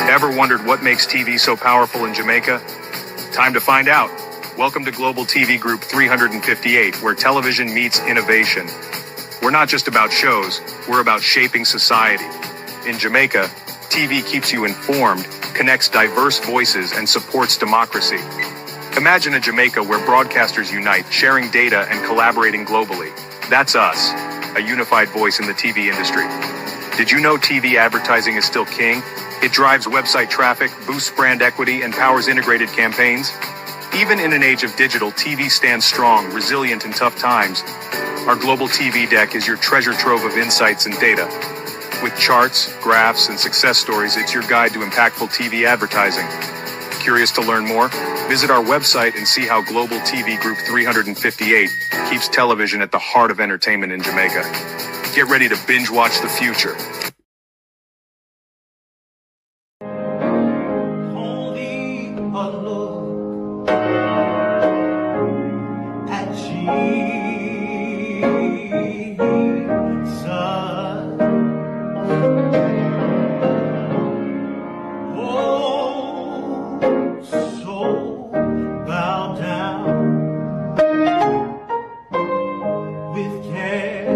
Ever wondered what makes TV so powerful in Jamaica? Time to find out. Welcome to Global TV Group 358, where television meets innovation. We're not just about shows, we're about shaping society. In Jamaica, TV keeps you informed, connects diverse voices, and supports democracy. Imagine a Jamaica where broadcasters unite, sharing data and collaborating globally. That's us, a unified voice in the TV industry. Did you know TV advertising is still king? It drives website traffic, boosts brand equity, and powers integrated campaigns. Even in an age of digital, TV stands strong, resilient in tough times. Our global TV deck is your treasure trove of insights and data. With charts, graphs, and success stories, it's your guide to impactful TV advertising. Curious to learn more? Visit our website and see how Global TV Group 358 keeps television at the heart of entertainment in Jamaica. Get ready to binge watch the future. Only a look at Jesus. Oh, so bow down with care.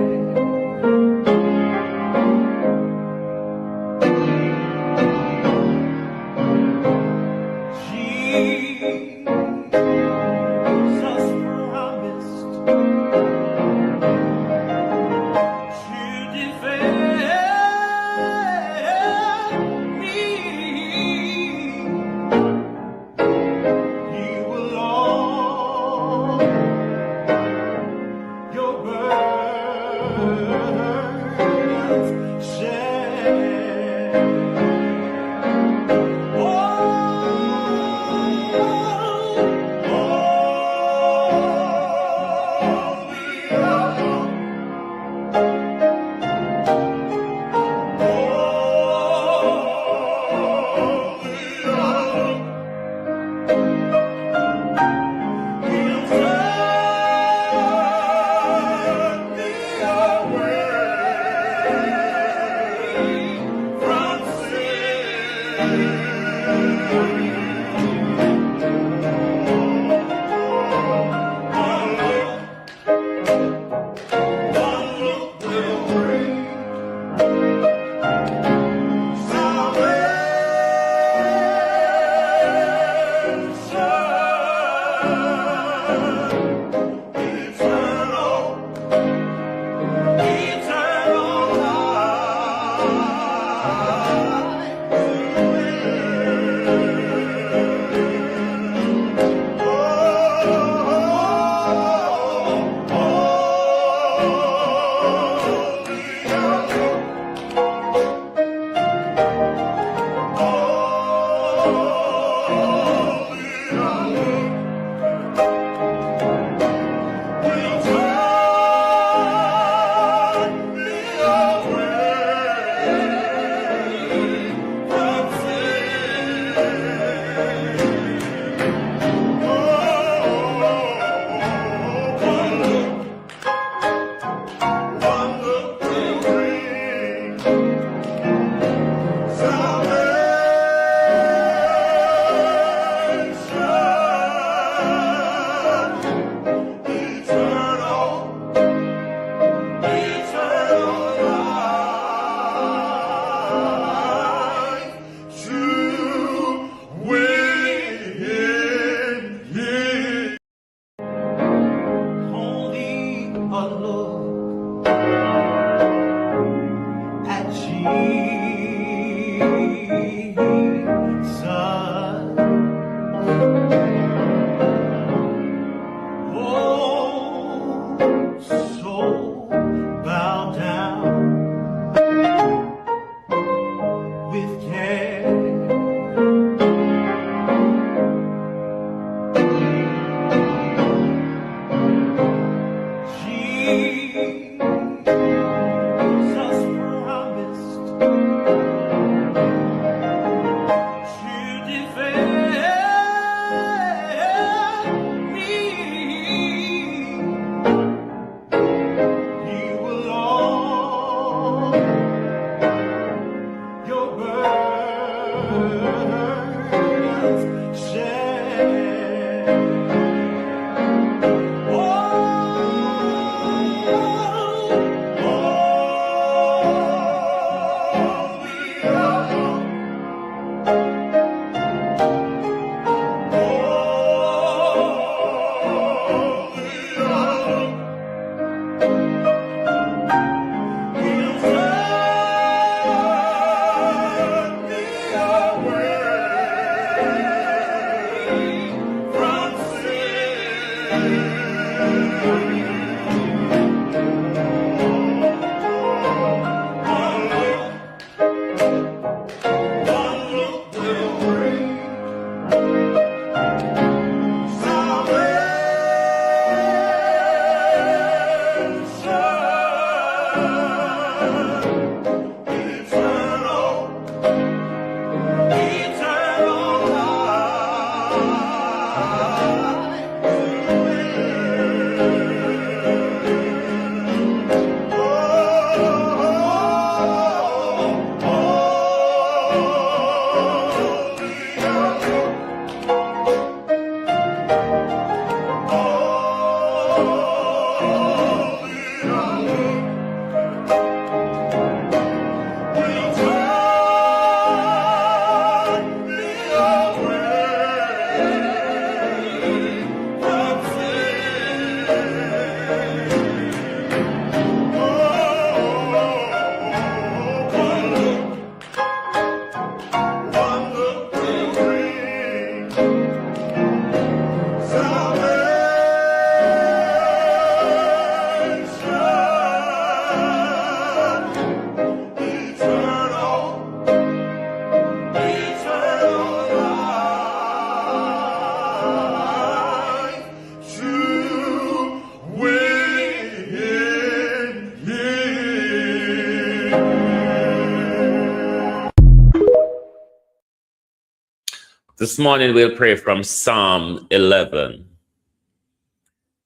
This morning we'll pray from Psalm 11.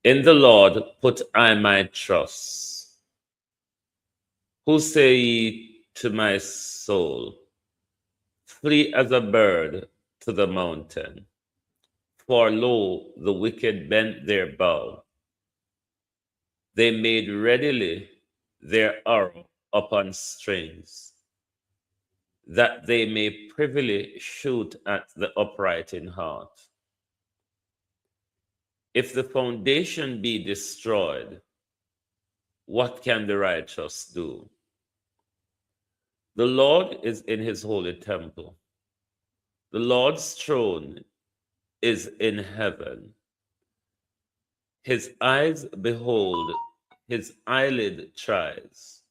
In the Lord put I my trust. Who say ye to my soul, flee as a bird to the mountain? For lo, the wicked bent their bow. They made readily their arrow upon strings, that they may privily shoot at the upright in heart. If the foundation be destroyed, what can the righteous do? The Lord is in his holy temple. The Lord's throne is in heaven. His eyes behold, his eyelid tries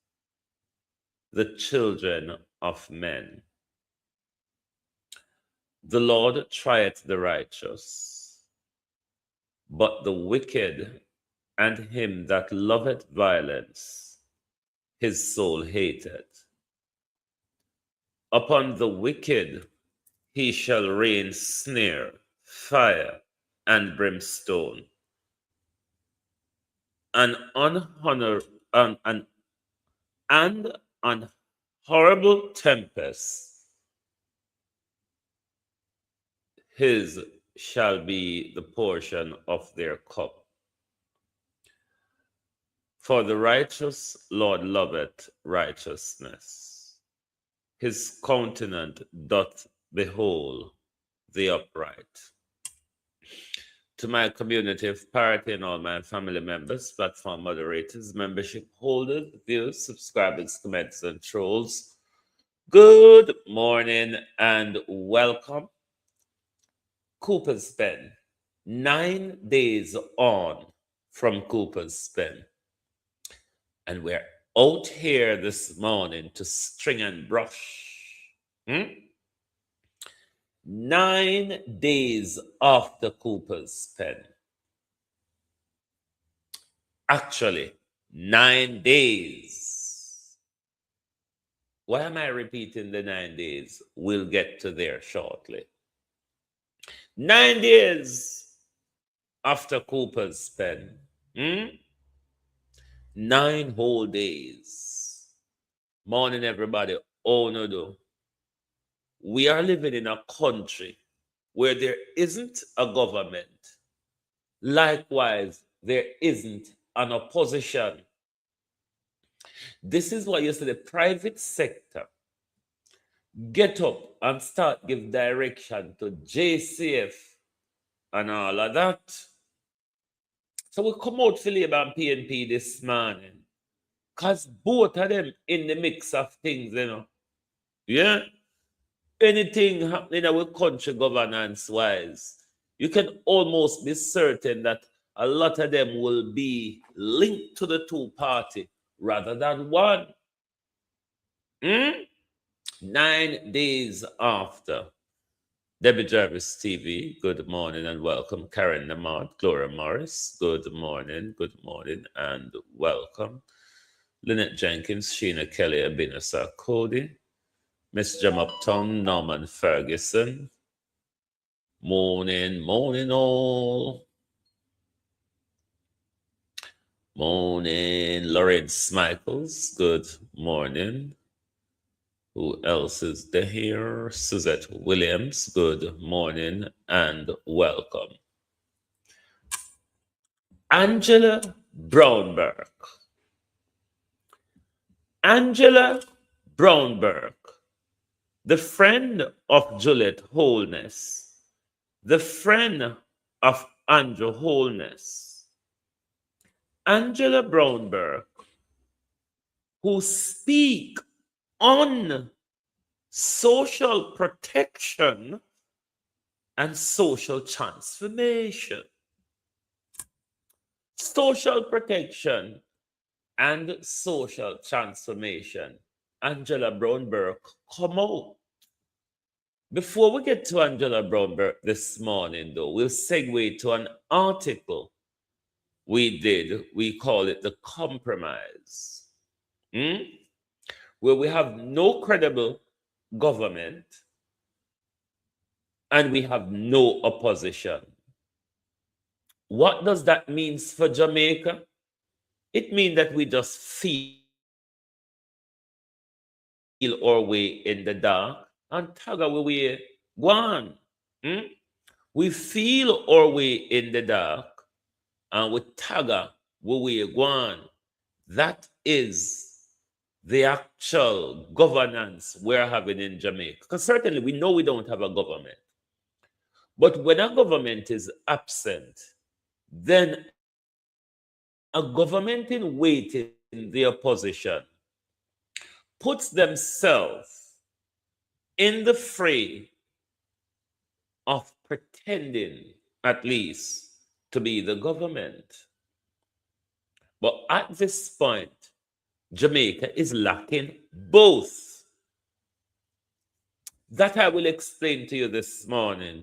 the children of men. The Lord trieth the righteous, but the wicked and him that loveth violence, his soul hateth. Upon the wicked he shall rain snare, fire, and brimstone, and an horrible tempest. His shall be the portion of their cup. For the righteous Lord loveth righteousness. His countenance doth behold the upright. To my community of parity and all my family members, platform moderators, membership holders, viewers, subscribers, commenters, and trolls, good morning and welcome. Cooper's Pen, 9 days on from Cooper's Pen. And we're out here this morning to string and brush. 9 days after Cooper's Pen. Actually, 9 days. Why am I repeating the 9 days? We'll get to there shortly. 9 days after Cooper's Pen. 9 whole days. Morning, everybody. Oh, no, no. We are living in a country where there isn't a government, likewise, there isn't an opposition. This is why you see the private sector get up and start give direction to JCF and all of that. So we come out for Labour and PNP this morning, because both of them in the mix of things, Yeah. Anything happening in our country governance wise, you can almost be certain that a lot of them will be linked to the two party rather than one. 9 days after. Debbie Jarvis TV, good morning and welcome. Karen Lamont, Gloria Morris, good morning, and welcome. Lynette Jenkins, Sheena Kelly, Abinasa Cody, Miss Jam Upton, Norman Ferguson. Morning all. Morning, Lawrence Michaels, good morning. Who else is there here? Suzette Williams, good morning and welcome. Angela Brownberg. Angela Brownberg, the friend of Juliet Holness, the friend of Andrew Holness. Angela Brownberg, who speak on social protection and social transformation. Social protection and social transformation. Angela Brownberg, come out. Before we get to Angela Brownberg this morning, though, we'll segue to an article we did. We call it The Compromise, where we have no credible government and we have no opposition. What does that mean for Jamaica? It means that we just feel our way in the dark and tag our way go on. We feel our way in the dark and we tag our way go on. That is the actual governance we're having in Jamaica. Because certainly we know we don't have a government. But when a government is absent, then a government in waiting, the opposition, puts themselves in the fray of pretending, at least, to be the government. But at this point, Jamaica is lacking both. That I will explain to you this morning.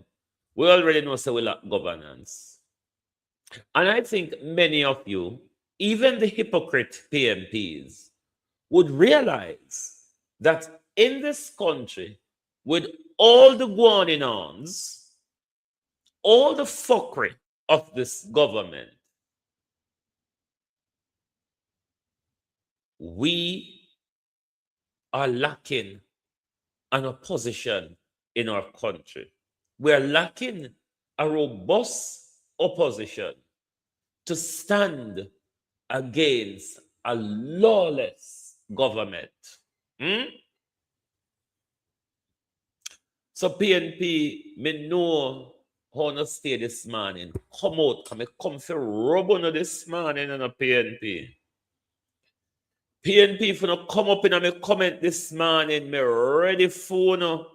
We already know so we lack governance. And I think many of you, even the hypocrite PMPs, would realize that in this country, with all the going-ons, all the fuckery of this government, we are lacking an opposition in our country. We are lacking a robust opposition to stand against a lawless government. So PNP, me know how to stay this morning. Come out, come for rub on this morning on a PNP. PNP, if you not come up in a comment this morning, me ready for you.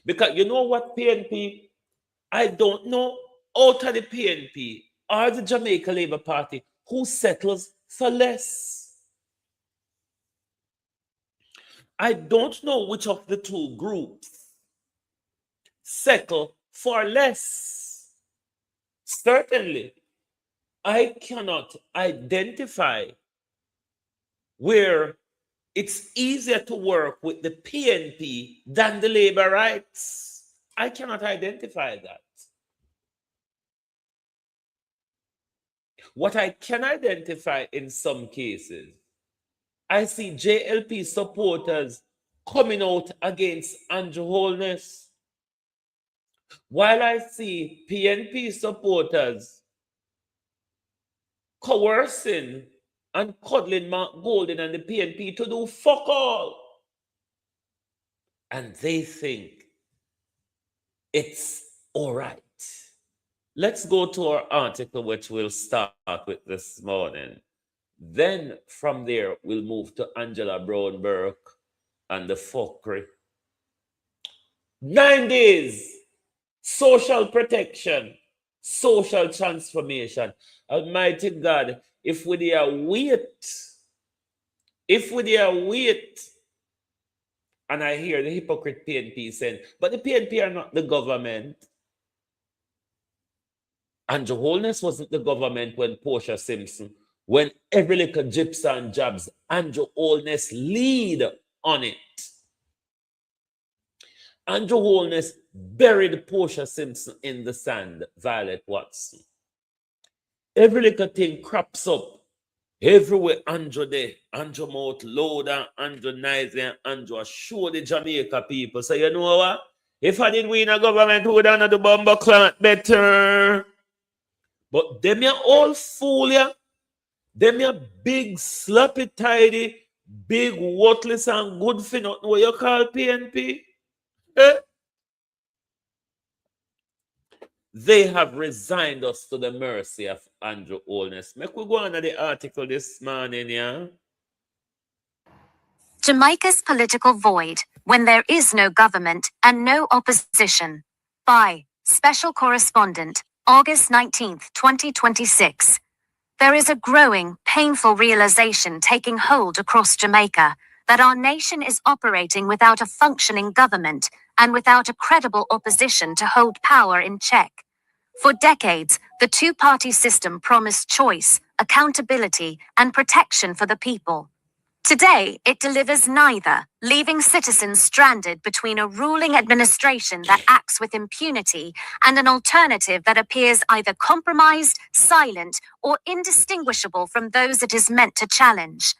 Because you know what, PNP? I don't know out of the PNP or the Jamaica Labour Party who settles for less. I don't know which of the two groups settle for less. Certainly, I cannot identify where it's easier to work with the PNP than the labor rights. I cannot identify that. What I can identify in some cases, I see JLP supporters coming out against Andrew Holness. While I see PNP supporters coercing and cuddling Mark Golden and the PNP to do fuck all, and they think it's all right. Let's go to our article, which we'll start with this morning. Then from there, we'll move to Angela Brown Burke and the fuckery. 9 days, social protection, social transformation. Almighty God, if we dare wait, and I hear the hypocrite PNP saying, but the PNP are not the government. Andrew Holness wasn't the government when Portia Simpson, when every little gyps and jabs, Andrew Holness lead on it. Andrew Holness buried Portia Simpson in the sand, Violet Watson. Every little thing crops up. Everywhere Andrew there, Andrew mouth loader, Andrew nice, and Andrew show the Jamaica people. So you know what? If I didn't win a government, we would have done the bomber clan better. But them ya all fool ya. Them ya big, sloppy, tidy, big, worthless, and good for nothing. What you call PNP? They have resigned us to the mercy of Andrew Holness. Make we go on to the article this morning, yeah? Jamaica's political void, when there is no government and no opposition. By Special Correspondent, August 19, 2026. There is a growing, painful realization taking hold across Jamaica that our nation is operating without a functioning government and without a credible opposition to hold power in check. For decades, the two-party system promised choice, accountability, and protection for the people. Today, it delivers neither, leaving citizens stranded between a ruling administration that acts with impunity and an alternative that appears either compromised, silent, or indistinguishable from those it is meant to challenge.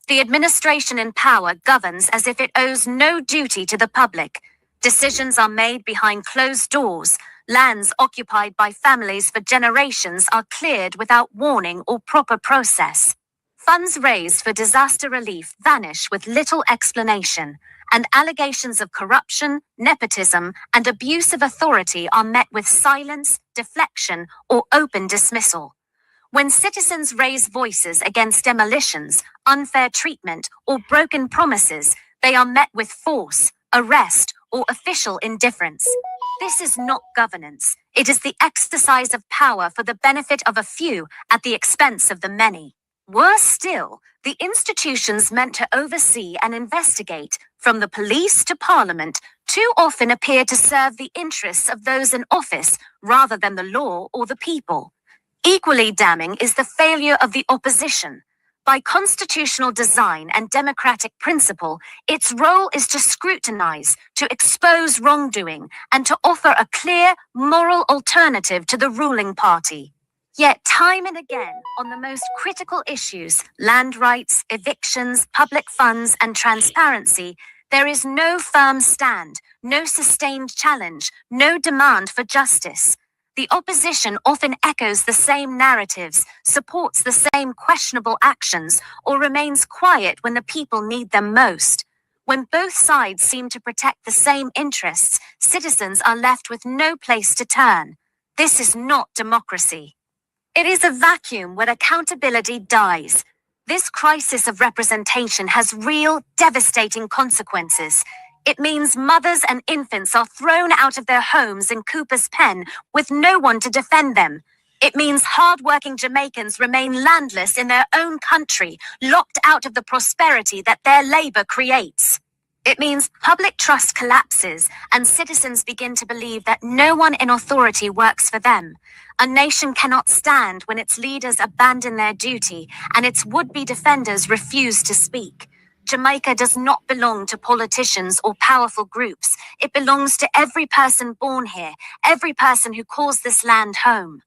The administration in power governs as if it owes no duty to the public. Decisions are made behind closed doors. Lands occupied by families for generations are cleared without warning or proper process. Funds raised for disaster relief vanish with little explanation, and allegations of corruption, nepotism, and abuse of authority are met with silence, deflection, or open dismissal. When citizens raise voices against demolitions, unfair treatment, or broken promises, they are met with force, arrest, or official indifference. This is not governance. It is the exercise of power for the benefit of a few at the expense of the many. Worse still, the institutions meant to oversee and investigate, from the police to parliament, too often appear to serve the interests of those in office rather than the law or the people. Equally damning is the failure of the opposition. By constitutional design and democratic principle, its role is to scrutinize, to expose wrongdoing, and to offer a clear, moral alternative to the ruling party. Yet time and again, on the most critical issues, land rights, evictions, public funds, and transparency, there is no firm stand, no sustained challenge, no demand for justice. The opposition often echoes the same narratives, supports the same questionable actions, or remains quiet when the people need them most. When both sides seem to protect the same interests, citizens are left with no place to turn. This is not democracy. It is a vacuum where accountability dies. This crisis of representation has real, devastating consequences. It means mothers and infants are thrown out of their homes in Cooper's Pen with no one to defend them. It means hard-working Jamaicans remain landless in their own country, locked out of the prosperity that their labor creates. It means public trust collapses and citizens begin to believe that no one in authority works for them. A nation cannot stand when its leaders abandon their duty and its would-be defenders refuse to speak. Jamaica does not belong to politicians or powerful groups. It belongs to every person born here, every person who calls this land home.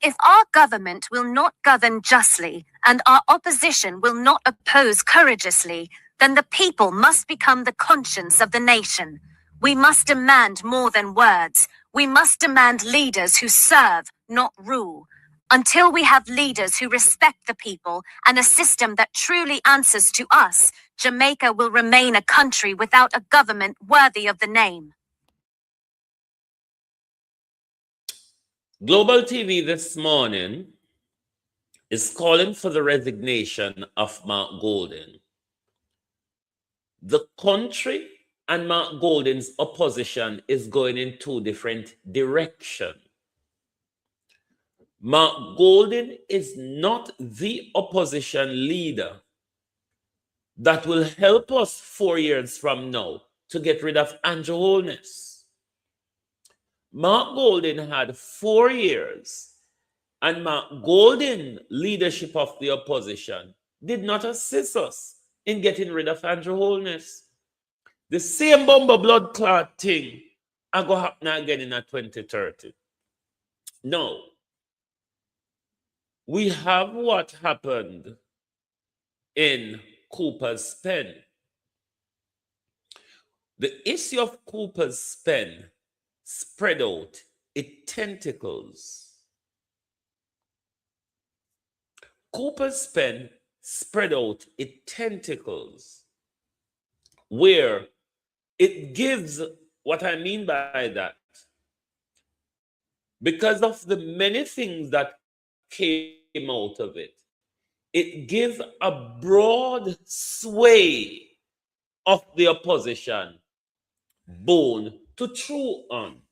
If our government will not govern justly and our opposition will not oppose courageously, then the people must become the conscience of the nation. We must demand more than words. We must demand leaders who serve, not rule. Until we have leaders who respect the people and a system that truly answers to us, Jamaica will remain a country without a government worthy of the name. Global TV this morning is calling for the resignation of Mark Golden. The country and Mark Golden's opposition is going in two different directions. Mark Golden is not the opposition leader that will help us 4 years from now to get rid of Andrew Holness. Mark Golden had 4 years, and Mark Golden leadership of the opposition did not assist us in getting rid of Andrew Holness. The same bomber blood clot thing are going to happen again in 2030. No. We have what happened in Cooper's Pen. The issue of Cooper's Pen spread out its tentacles. Cooper's Pen spread out its tentacles, where it gives, what I mean by that, because of the many things that came out of it, it gives a broad sway of the opposition bone to chew on.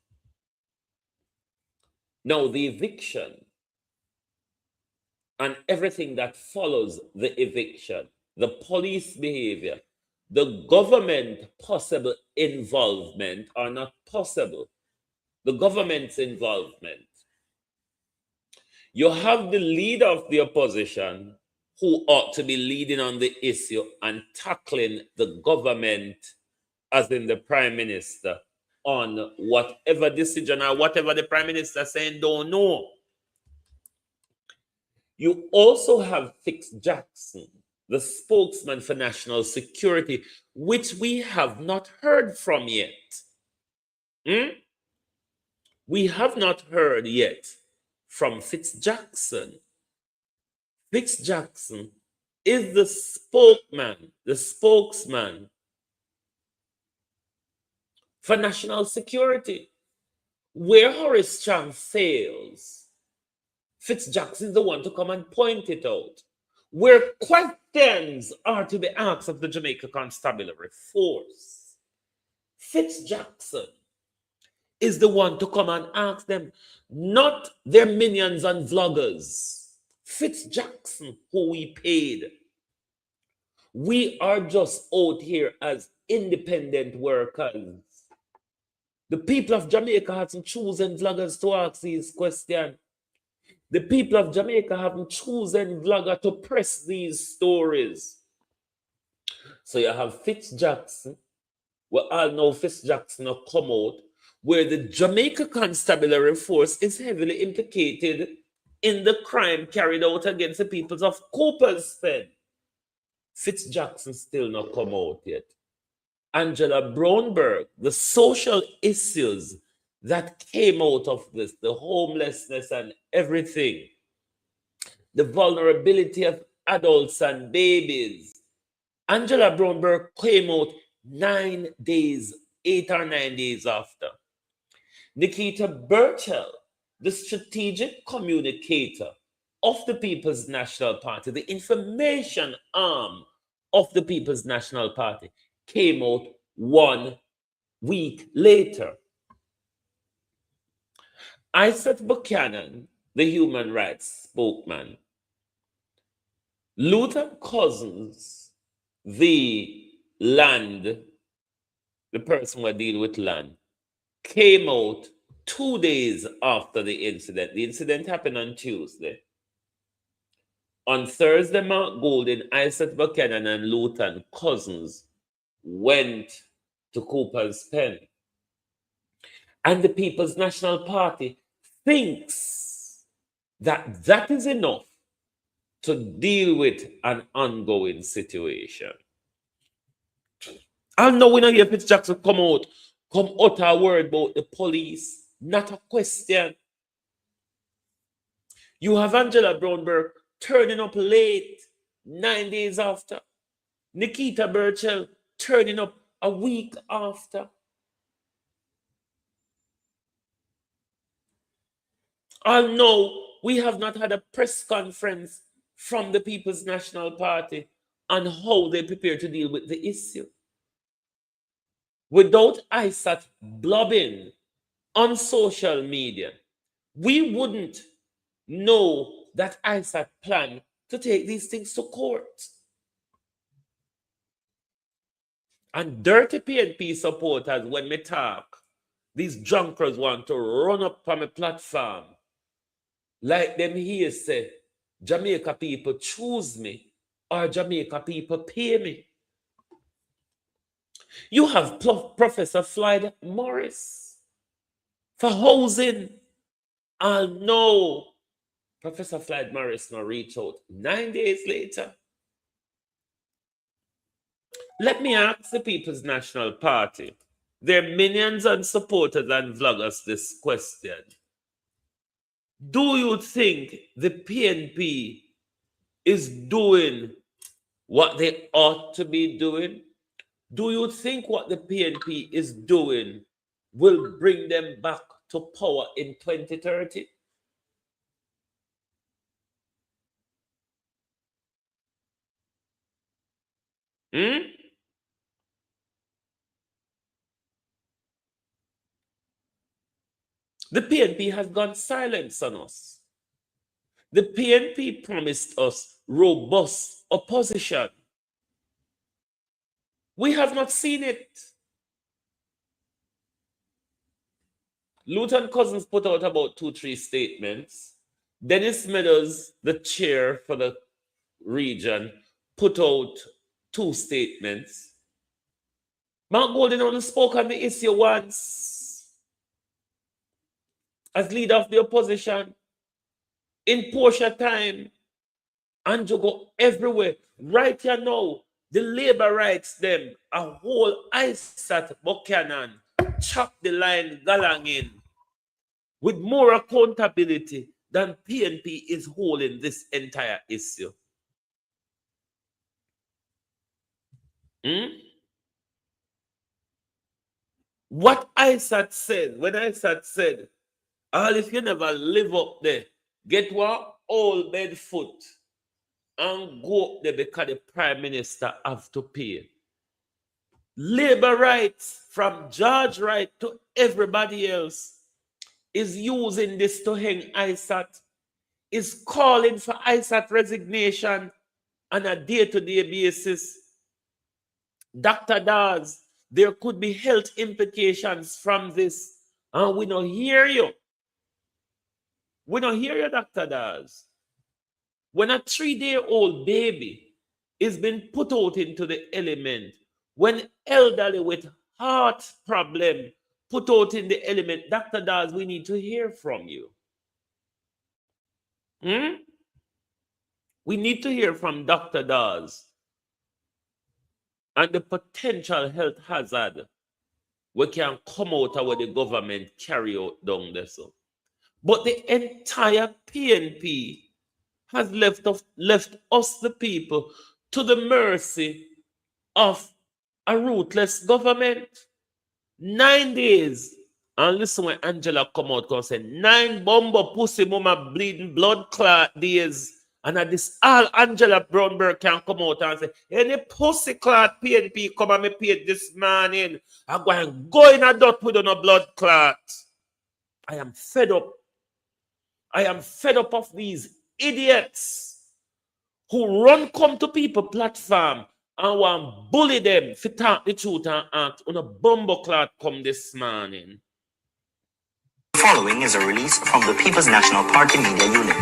Now, the eviction and everything that follows the eviction, the police behavior, the government possible involvement are not possible. The government's involvement. You have the leader of the opposition who ought to be leading on the issue and tackling the government, as in the prime minister, on whatever decision or whatever the prime minister saying don't know. You also have Fitz Jackson, the spokesman for national security, which we have not heard from yet. We have not heard yet from Fitz Jackson. Fitz Jackson is the spokesman for national security. Where Horace Chang fails, Fitz Jackson is the one to come and point it out. Where questions are to be asked of the Jamaica Constabulary Force, Fitz Jackson is the one to come and ask them, not their minions and vloggers. Fitz Jackson, who we paid. We are just out here as independent workers. The people of Jamaica haven't chosen vloggers to ask these questions. The people of Jamaica haven't chosen vlogger to press these stories. So you have Fitz Jackson. We all know Fitz Jackson will come out where the Jamaica Constabulary Force is heavily implicated in the crime carried out against the peoples of Cooper's Pen. Fitz Jackson still not come out yet. Angela Brownberg, the social issues that came out of this, the homelessness and everything, the vulnerability of adults and babies. Angela Brownberg came out 9 days, 8 or 9 days after. Nikita Burchell, the strategic communicator of the People's National Party, the information arm of the People's National Party, came out 1 week later. Isaac Buchanan, the human rights spokesman, Luther Cousins, the person who deal with land, came out 2 days after the incident. The incident happened on Tuesday. On Thursday, Mark Golden, Isaac Buchanan, and Luther Cousins went to Cooper's Pen. And the People's National Party thinks that that is enough to deal with an ongoing situation. I know we know if Fitz Jackson come utter a word about the police, not a question. You have Angela Brownberg turning up late, 9 days after. Nikita Burchell turning up a week after. No, we have not had a press conference from the People's National Party on how they prepare to deal with the issue. Without ISAT blobbing on social media, we wouldn't know that ISAT plan to take these things to court. And dirty PNP supporters, when we talk, these drunkards want to run up on a platform like them here say, Jamaica people choose me or Jamaica people pay me. You have Professor Floyd Morris for housing. No, Professor Floyd Morris now reach out 9 days later. Let me ask the People's National Party, their minions and supporters and vloggers, this question. Do you think the PNP is doing what they ought to be doing? Do you think what the PNP is doing will bring them back to power in 2030? The PNP has gone silent on us. The PNP promised us robust opposition. We have not seen it. Luton Cousins put out about 2-3 statements. Dennis Meadows, the chair for the region, put out 2 statements. Mark Golden only spoke on the issue once as leader of the opposition. In Portia time, Andrew go everywhere. Right here now, the labor rights them a whole ISAT Buchanan chop the line galang in with more accountability than PNP is holding this entire issue. What ISAT said, when ISAT said, all if you never live up there, get one old bed foot and go up there because the prime minister have to pay. Labor rights from George Wright to everybody else is using this to hang ISAT, is calling for ISAT resignation on a day-to-day basis. Dr. Dawes, there could be health implications from this, and we don't hear you. We don't hear you, Dr. Dawes. When a 3-day-old baby is being put out into the element, when elderly with heart problem put out in the element, Dr. Dawes, we need to hear from you. We need to hear from Dr. Dawes and the potential health hazard we can come out of what the government carry out down there. So. But the entire PNP has left us, the people, to the mercy of a ruthless government. 9 days. And listen when Angela come out and say, 9 bumbo pussy mama bleeding blood clot days. And at this, all Angela Brownberg can come out and say, any pussy clot PNP come and me paid this morning. I'm going to go in a dot with no blood clot. I am fed up. I am fed up of these idiots who come to people platform and want bully them for talk the truth and act on a bumbo clot come this morning. Following is a release from the People's National Party Media Unit.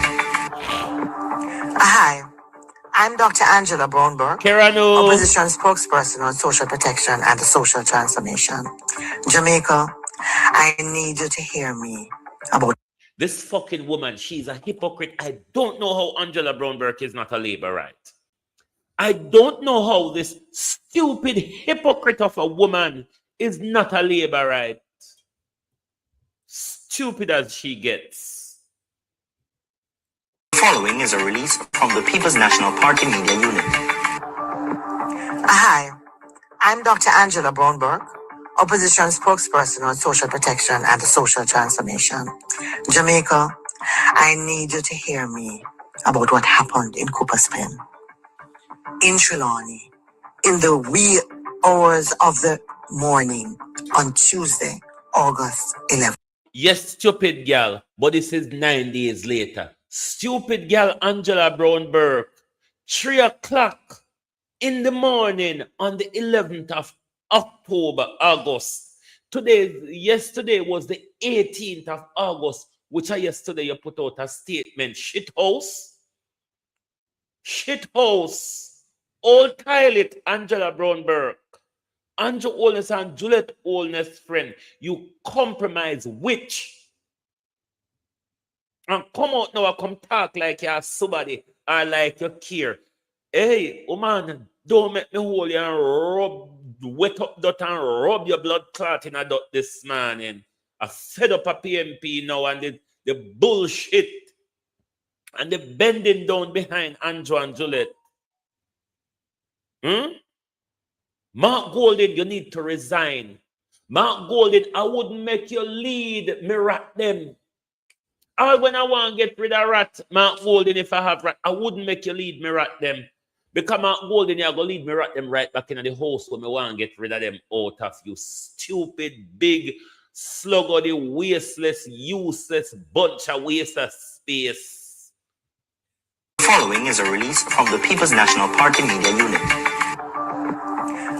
Hi, I'm Dr. Angela Brownberg, Kerano. opposition spokesperson on social protection and social transformation. Jamaica, I need you to hear me about this fucking woman. She's a hypocrite. I don't know how Angela Brownberg is not a labor right. I don't know how this stupid hypocrite of a woman is not a labor right. stupid as she gets. The following is a release from the People's National Party Media Unit. Hi, I'm Dr. Angela Brownberg, opposition spokesperson on social protection and social transformation. Jamaica, I need you to hear me about what happened in Cooper's Pen, in Trelawney, in the wee hours of the morning on Tuesday, August 11th. Yes, stupid girl, but this is 9 days later. Stupid girl Angela Brownberg, 3 o'clock in the morning on the 11th of October, August. Yesterday was the 18th of August, which yesterday you put out a statement. Shithouse. Old toilet, Angela Brownberg. Andrew Holness and Juliet Holness' friend. You compromise witch. And come out now and come talk like you're somebody or like you care. Hey, woman, don't make me hold you and wet up dot and rub your blood clot in a dot this morning. I fed up a PMP now and the bullshit and the bending down behind Andrew and Juliet. Mark Golden, you need to resign. Mark Golden, I wouldn't make you lead me rat them. All when I want to get rid of rat, Mark Golden, if I have rat, I wouldn't make you lead me rat them. Because Mark Golden, you're going to lead me rat them right back in the house when I want to get rid of them out of you stupid, big, sluggedy, wasteless, useless bunch of waste of space. The following is a release from the People's National Party Media Unit.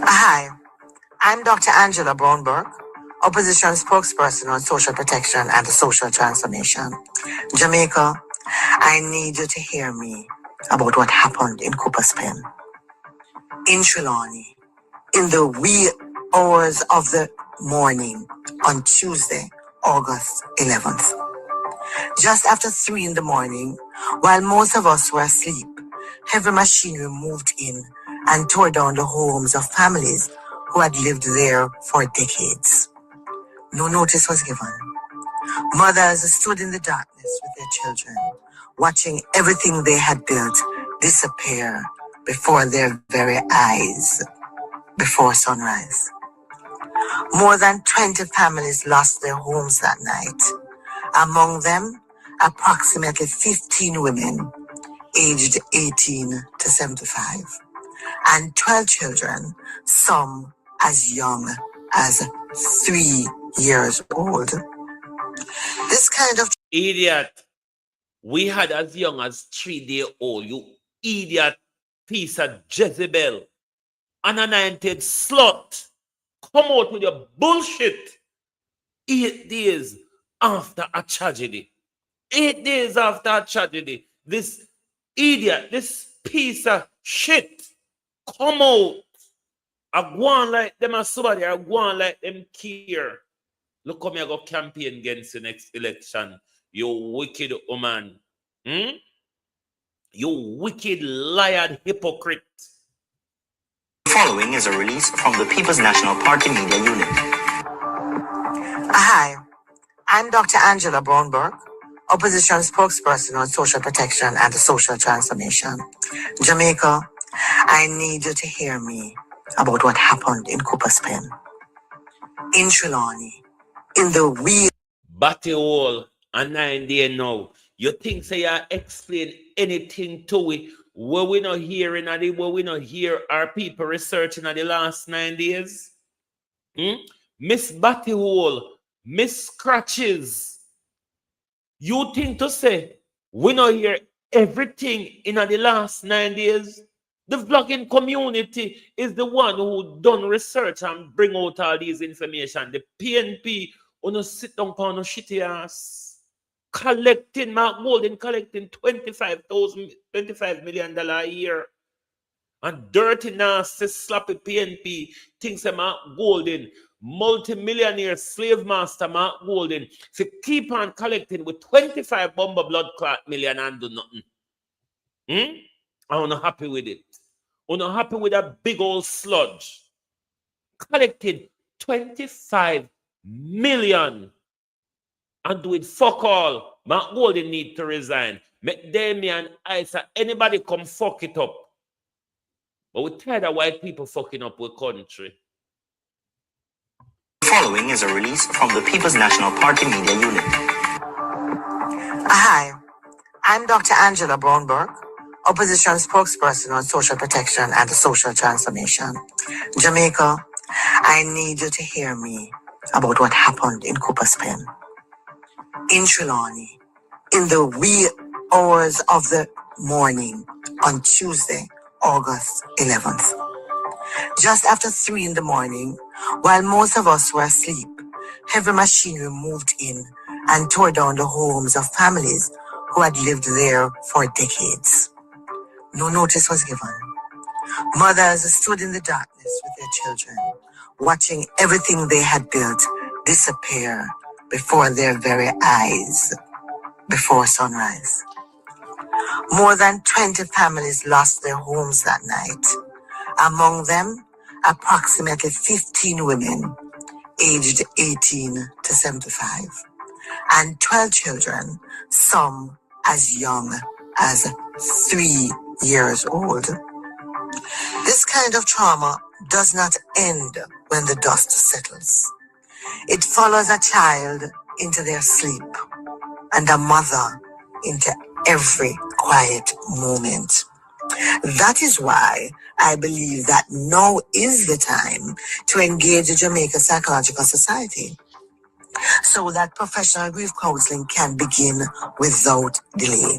Hi, I'm Dr. Angela Brownberg, opposition spokesperson on social protection and social transformation. Jamaica, I need you to hear me about what happened in Cooper's Pen, in Trelawney, in the wee hours of the morning on Tuesday, August 11th. Just after 3 in the morning, while most of us were asleep, heavy machinery moved in and tore down the homes of families who had lived there for decades. No notice was given. Mothers stood in the darkness with their children, watching everything they had built disappear before their very eyes, before sunrise. More than 20 families lost their homes that night. Among them, approximately 15 women aged 18 to 75, and 12 children, some as young as 3 years old. This kind of Idiot. We had as young as 3-day-old. You idiot piece of Jezebel. Unanointed slut. Come out with your bullshit. 8 days after a tragedy. 8 days after a tragedy. This idiot, this piece of shit, come out. I go on like them as somebody. I go on like them care. Look how me I go campaign against the next election. You wicked woman. You wicked liar hypocrite. The following is a release from the People's National Party Media Unit. Hi, I'm Dr. Angela Brownberg, opposition spokesperson on social protection and social transformation. Jamaica, I need you to hear me about what happened in Cooper's Pen, in Trelawney, in the wee Batty hole and 9 day now. You think say you explain anything to it where we not hearing and where we not hear our people researching in the last 9 days? Miss Batty hole, Miss Scratches. You think to say we not hear everything in the last 9 days? The vlogging community is the one who done research and bring out all these information. The PNP wanna sit down on a shitty ass. Collecting, Mark Golden collecting $25 million a year. And dirty, nasty, sloppy PNP thinks that Mark Golden, multi-millionaire slave master Mark Golden, to keep on collecting with 25 bomber blood clot million and do nothing. I'm not happy with it. I'm not happy with that big old sludge. Collected 25 million and do it. Fuck all. My Golden need to resign. Make Damien Ice anybody come fuck it up. But we're tired of white people fucking up with country. Following is a release from the People's National Party Media Unit. Hi, I'm Dr. Angela Brownberg, opposition spokesperson on social protection and social transformation. Jamaica, I need you to hear me about what happened in Cooper's Pen, in Trelawney, in the wee hours of the morning on Tuesday, August 11th. Just after 3 in the morning, while most of us were asleep, heavy machinery moved in and tore down the homes of families who had lived there for decades. No notice was given. Mothers stood in the darkness with their children, watching everything they had built disappear before their very eyes, before sunrise. More than 20 families lost their homes that night. Among them, approximately 15 women aged 18 to 75, and 12 children, some as young as 3 years old. This kind of trauma does not end when the dust settles. It follows a child into their sleep and a mother into every quiet moment. That is why I believe that now is the time to engage the Jamaica Psychological Society so that professional grief counseling can begin without delay.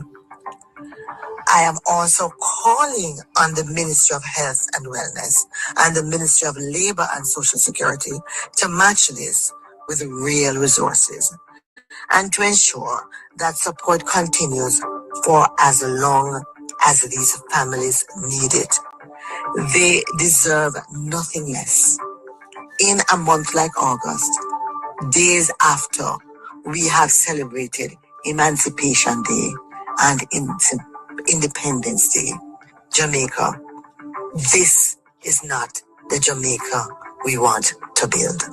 I am also calling on the Ministry of Health and Wellness and the Ministry of Labor and Social Security to match this with real resources and to ensure that support continues for as long as these families need it. They deserve nothing less. In a month like August, days after we have celebrated Emancipation Day and Independence Day, Jamaica, this is not the Jamaica we want to build.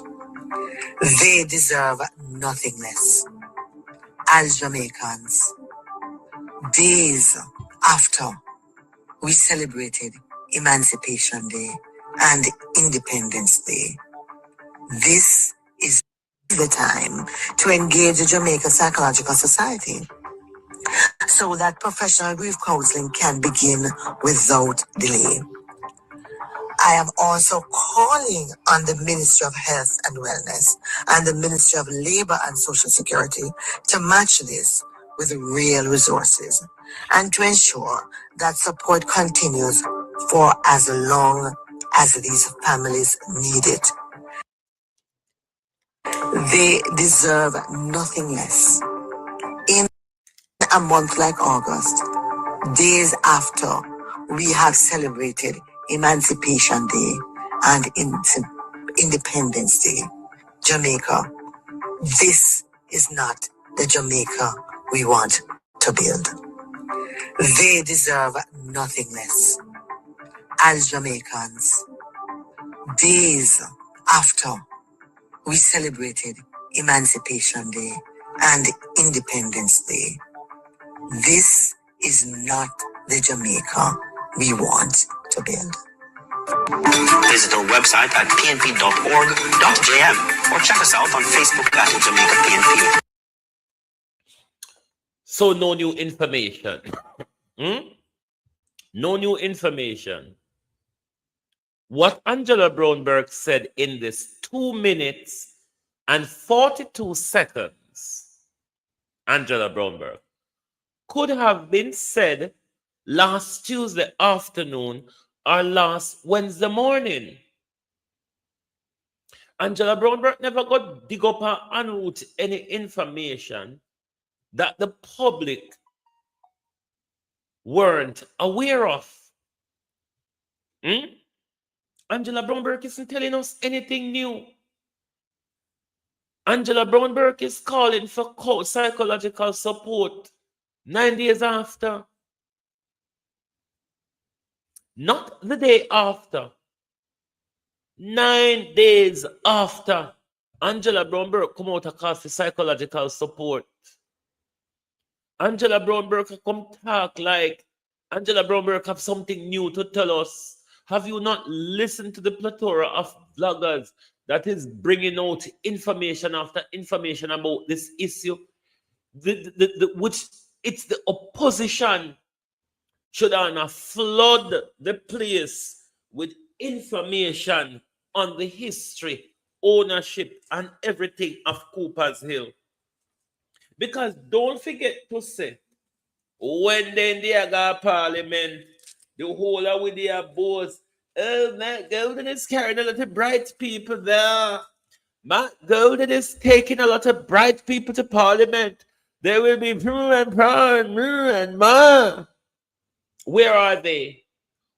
They deserve nothing less. As Jamaicans, days after we celebrated Emancipation Day and Independence Day, this is the time to engage the Jamaica Psychological Society so that professional grief counseling can begin without delay. I am also calling on the Ministry of Health and Wellness and the Ministry of Labor and Social Security to match this with real resources and to ensure that support continues for as long as these families need it. They deserve nothing less. In a month like August, days after we have celebrated Emancipation Day and Independence Day, Jamaica, this is not the Jamaica we want to build. They deserve nothing less. As Jamaicans, days after we celebrated Emancipation Day and Independence Day, this is not the Jamaica we want to build. Visit our website at pnp.org.jm or check us out on Facebook at Jamaica PNP. So no new information. No new information. What Angela Brownberg said in this 2 minutes and 42 seconds, Angela Brownberg, could have been said last Tuesday afternoon or last Wednesday morning. Angela Brownberg never got dig up and unroot any information that the public weren't aware of. Angela Brownberg isn't telling us anything new. Angela Brownberg is calling for psychological support 9 days after. Not the day after. 9 days after. Angela Brownberg come out across the psychological support. Angela Brownberg come talk like Angela Brownberg have something new to tell us. Have you not listened to the plethora of bloggers that is bringing out information after information about this issue? Which it's the opposition should have flood the place with information on the history, ownership, and everything of Cooper's Hill. Because don't forget to say, when they got parliament, the whole of with their boss, oh, Matt Golden is carrying a lot of bright people there. Matt Golden is taking a lot of bright people to parliament. There will be and ma. Where are they?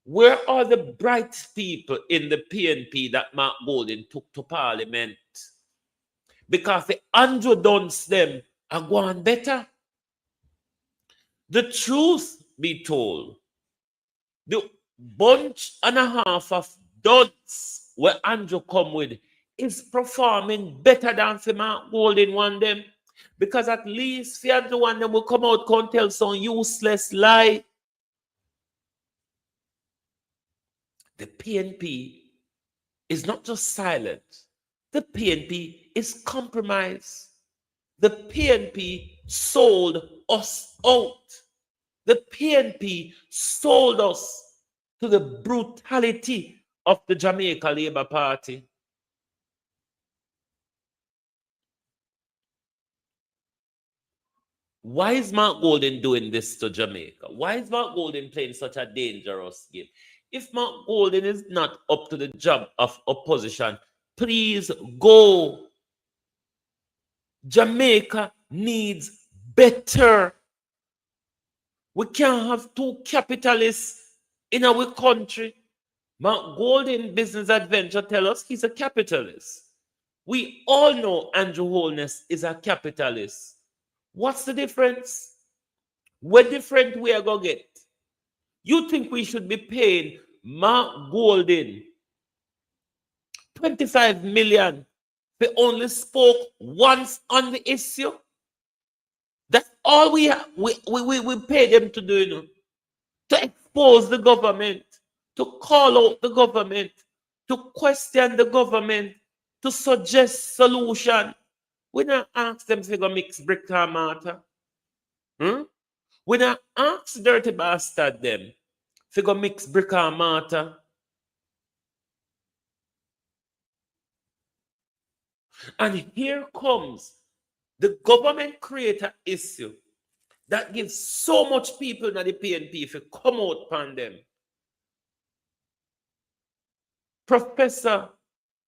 Where are the bright people in the PNP that Mark Golden took to parliament? Because the Andrew Dunce them are going better. The truth be told, the bunch and a half of duds where Andrew come with is performing better than for Mark Golden one them. Because at least for Andrew one them will come out and tell some useless lie. The PNP is not just silent. The PNP is compromised. The PNP sold us out. The PNP sold us to the brutality of the Jamaica Labour Party. Why is Mark Golden doing this to Jamaica? Why is Mark Golden playing such a dangerous game? If Mark Golden is not up to the job of opposition, please go. Jamaica needs better. We can't have two capitalists in our country. Mark Golden Business Adventure tell us he's a capitalist. We all know Andrew Holness is a capitalist. What's the difference? What different we are going to get? You think we should be paying Mark Golden 25 million they only spoke once on the issue? That's all we pay them to do, you know, to expose the government, to call out the government, to question the government, to suggest solution. We don't ask them if they're going to mix brick and mortar. We don't ask dirty bastard them if they're going to mix brick and mortar. And here comes the government creator issue that gives so much people in the PNP if you come out upon them. Professor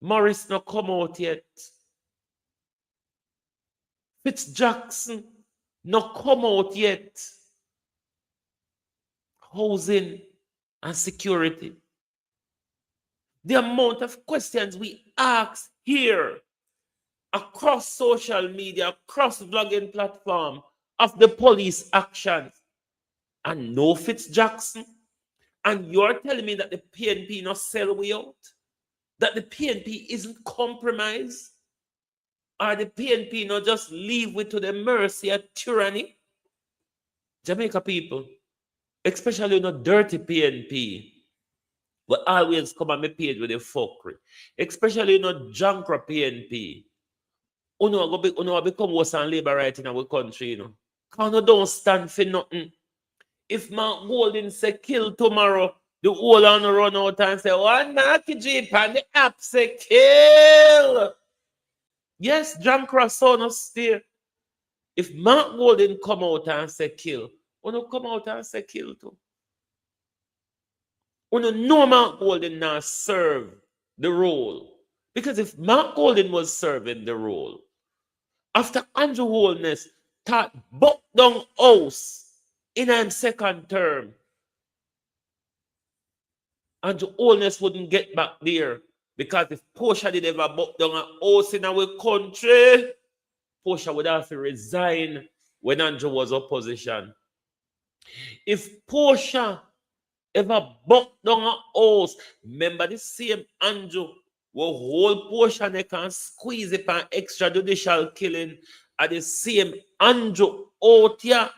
Morris not come out yet. Jackson not come out yet. Housing and security. The amount of questions we ask here across social media, across blogging platform of the police actions, and no Jackson. And you're telling me that the PNP not sell way out? That the PNP isn't compromised? Or the PNP not just leave it to the mercy of tyranny? Jamaica people, especially no dirty PNP, will always come on my page with a fuckery. Especially no junkra PNP. Uno become worse than labor right in our country, you know. Because you don't stand for nothing. If Mark Golden say kill tomorrow, the whole on run out and say, one knocky jeep and the app say kill. Yes, John Crosson stay. If Mark Golden come out and say kill, uno come out and say kill too. Uno know Mark Golden now serve the role. Because if Mark Golden was serving the role, after Andrew Holness thought buck down house in his second term, Andrew Holness wouldn't get back there. Because if Portia did ever buck down a house in our country, Portia would have to resign when Andrew was opposition. If Portia ever buck down a house, remember the same Andrew whole portion they can squeeze it on extrajudicial killing at the same Andrew out here.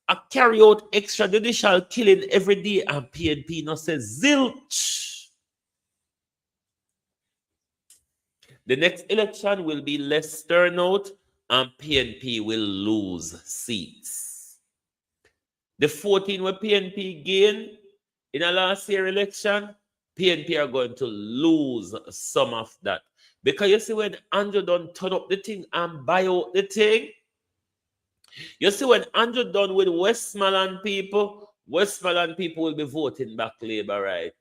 I carry out extrajudicial killing every day and PNP not say zilch. The next election will be less turnout and PNP will lose seats. The 14 where PNP gained in the last year election, PNP are going to lose some of that. Because you see, when Andrew done turn up the thing and buy out the thing, you see, when Andrew done with Westmoreland people will be voting back Labour, right?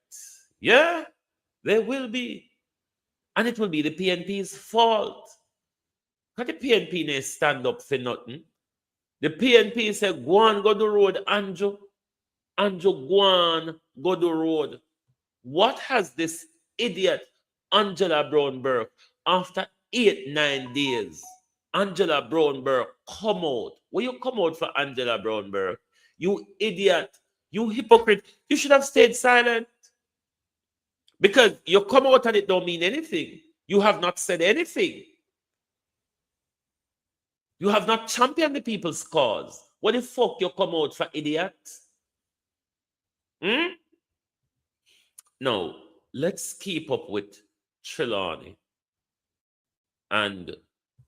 Yeah, they will be. And it will be the PNP's fault. Because the PNP may stand up for nothing. The PNP say, go on, go the road, Andrew. Andrew, go on, go the road. What has this idiot Angela Brownberg, after 8-9 days, Angela Brownberg come out? Will you come out for Angela Brownberg? You idiot, you hypocrite. You should have stayed silent. Because you come out and it don't mean anything. You have not said anything. You have not championed the people's cause. What the fuck you come out for, idiot? Now, let's keep up with Trelawney. And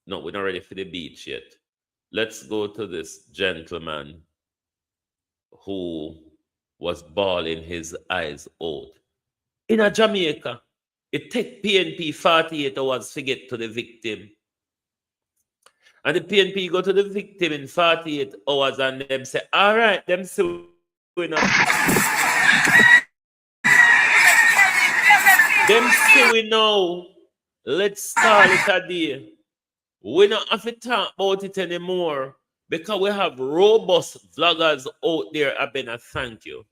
no, we're not ready for the beach yet. Let's go to this gentleman who was bawling his eyes out. In a Jamaica, it take PNP 48 hours to get to the victim. And the PNP go to the victim in 48 hours and them say, all right, them say we know. Them say we know. Let's call it a day. We don't have to talk about it anymore because we have robust vloggers out there. Abena, thank you.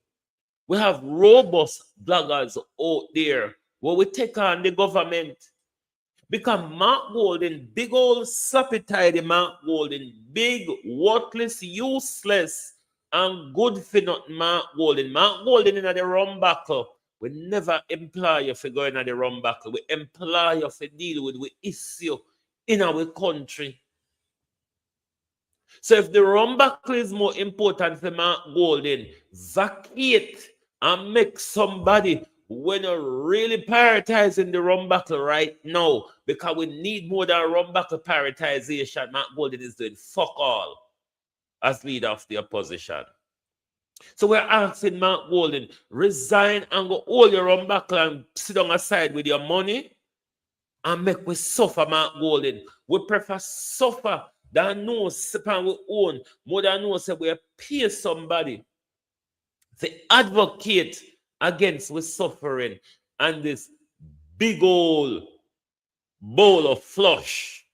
We have robust vloggers out there where we take on the government. Because Mark Golden, big old sloppy tidy Mark Golden, big, worthless, useless, and good for nothing Mark Golden. Mark Golden in the rum buckle. We never employ you for going at the rum buckle. We employ you for deal with the issue in our country. So if the rum buckle is more important for Mark Golden, vacate and make somebody when you're really prioritizing the rum buckle right now, because we need more than rum buckle prioritization. Mark Golden is doing fuck all as leader of the opposition. So we're asking Mark Golden, resign and go hold your rum buckle and sit on aside with your money and make we suffer, Mark Golden. We prefer suffer than no span we own, more than no say we pay somebody to advocate against we suffering and this big old bowl of flush.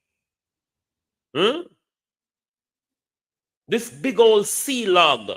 This big old sea log.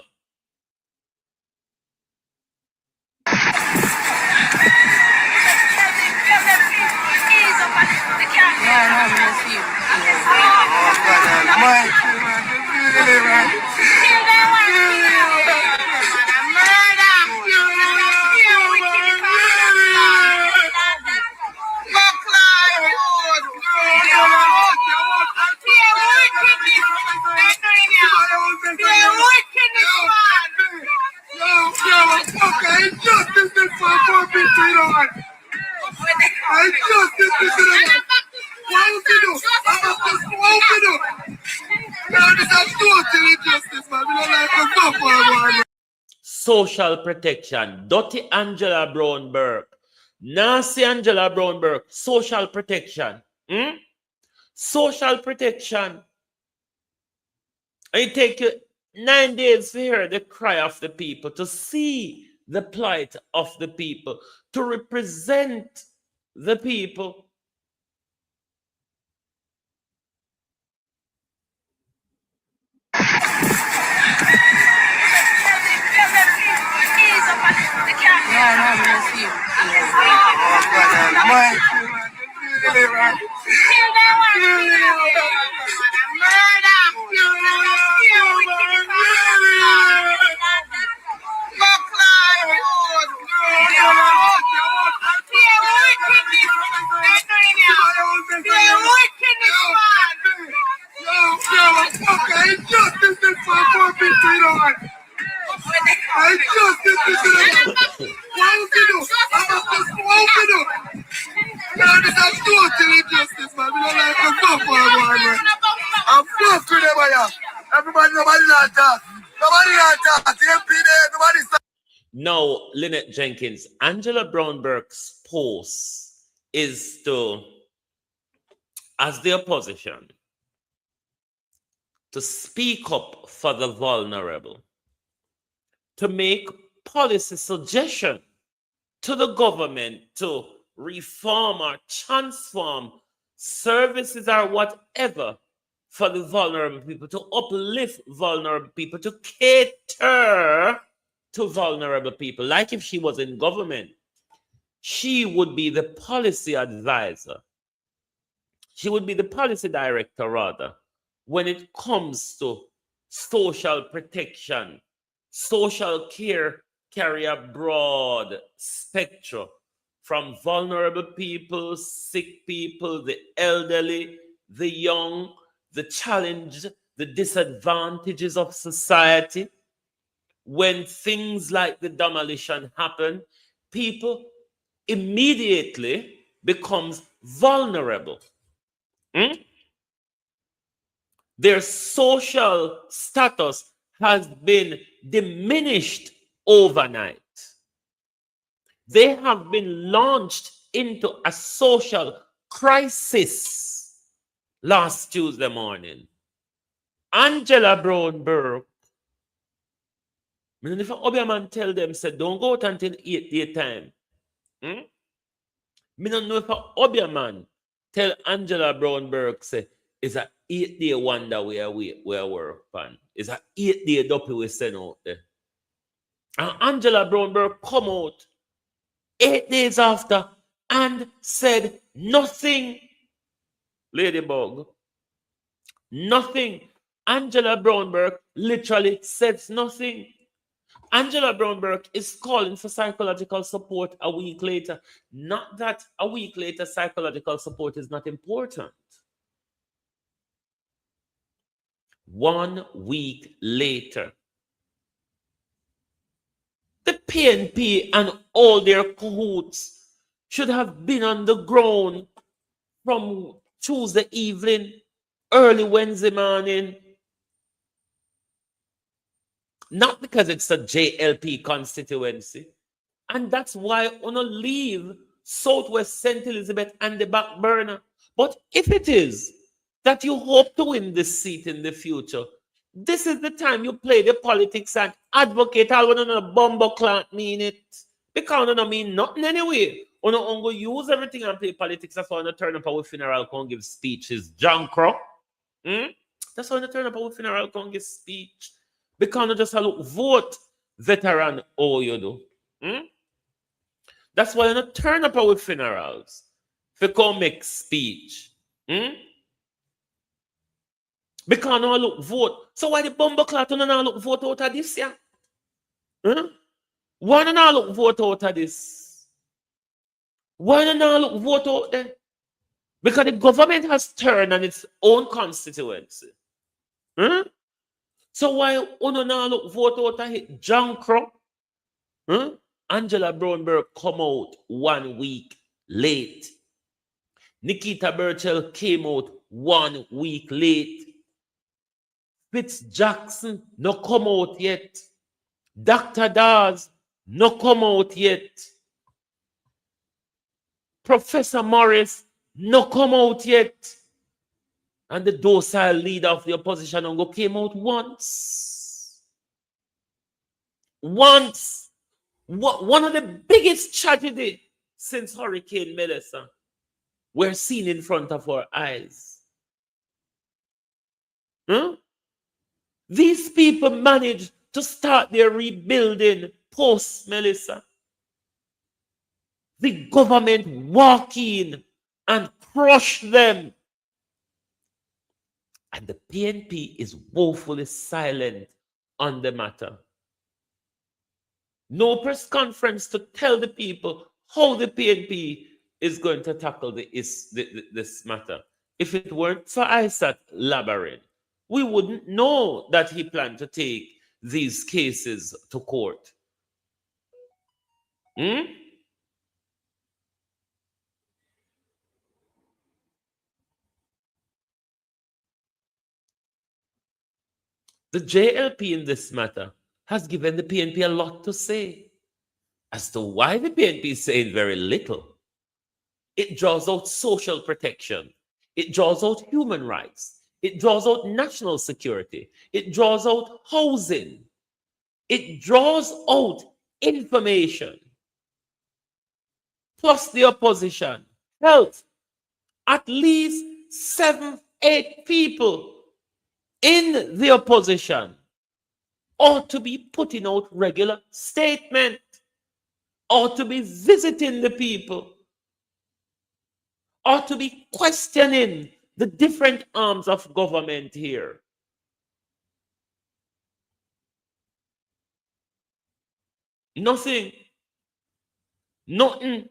Social protection. Dirty Angela Brownberg. Nasty Angela Brownberg. Social protection. Social protection. And it takes you 9 days to hear the cry of the people, to see the plight of the people, to represent the people. Okay, justice is for poor people, you know, man. And justice is for them. What would you do? What would you do? Man, this is total injustice, man. We don't like to fuck for everyone, man. I'm fuck with them, man. Everybody, nobody not talk. Nobody not talk. The MP there, nobody stop. Now, Lynette Jenkins, Angela Brownberg's post is to, as the opposition, to speak up for the vulnerable, to make policy suggestion to the government to reform or transform services or whatever for the vulnerable people, to uplift vulnerable people, to cater to vulnerable people. Like if she was in government, she would be the policy advisor. She would be the policy director, rather, when it comes to social protection. Social care carry a broad spectrum from vulnerable people, sick people, the elderly, the young, the challenged, the disadvantages of society. When things like the demolition happen, people immediately becomes vulnerable. Their social status has been diminished overnight. They have been launched into a social crisis last Tuesday morning. Angela Brownberg, if Obiaman tell them, say, don't go out until 8 time. I don't know if Obiaman tell Angela Brownberg, say, it's a 8-day wonder we are work on. It's a 8-day duppy we send out there. And Angela Brownberg come out 8 days after and said nothing. Ladybug. Nothing. Angela Brownberg literally says nothing. Angela Brownberg is calling for psychological support a week later. Not that a week later psychological support is not important. 1 week later, the PNP and all their cahoots should have been on the ground from Tuesday evening, early Wednesday morning. Not because it's a JLP constituency. And that's why I want to leave Southwest St. Elizabeth and the back burner. But if it is that you hope to win this seat in the future, this is the time you play the politics and advocate all when a bumbo clant mean it. Because you don't mean nothing anyway. You don't go use everything and play politics. That's why you turn up our funeral can give speeches. John Crow. That's why you turn up our funeral can give speech. Because you just look vote veteran all you do. That's why you not turn up our funerals. If you come make speech. Because you look vote. So why the bumbo clat you not look vote out of this? Yeah? Why you not look vote out of this? Why you not look vote out there? Because the government has turned on its own constituency. So why you not look vote out of it? John Crow? Angela Brownberg come out 1 week late. Nikita Burchell came out 1 week late. Fitz Jackson no come out yet. Dr. Dawes no come out yet. Professor Morris no come out yet. And the docile leader of the opposition came out once. Once. One of the biggest tragedy since Hurricane Melissa we're seen in front of our eyes. These people managed to start their rebuilding post Melissa. The government walk in and crush them. And the PNP is woefully silent on the matter. No press conference to tell the people how the PNP is going to tackle this matter. If it weren't for ISAT labyrinth, we wouldn't know that he planned to take these cases to court. Hmm? The JLP in this matter has given the PNP a lot to say. As to why the PNP is saying very little, it draws out social protection, it draws out human rights, it draws out national security, it draws out housing, it draws out information, plus the opposition, health. At least 7, 8 people in the opposition ought to be putting out regular statements, ought to be visiting the people, ought to be questioning the different arms of government here. Nothing. Nothing.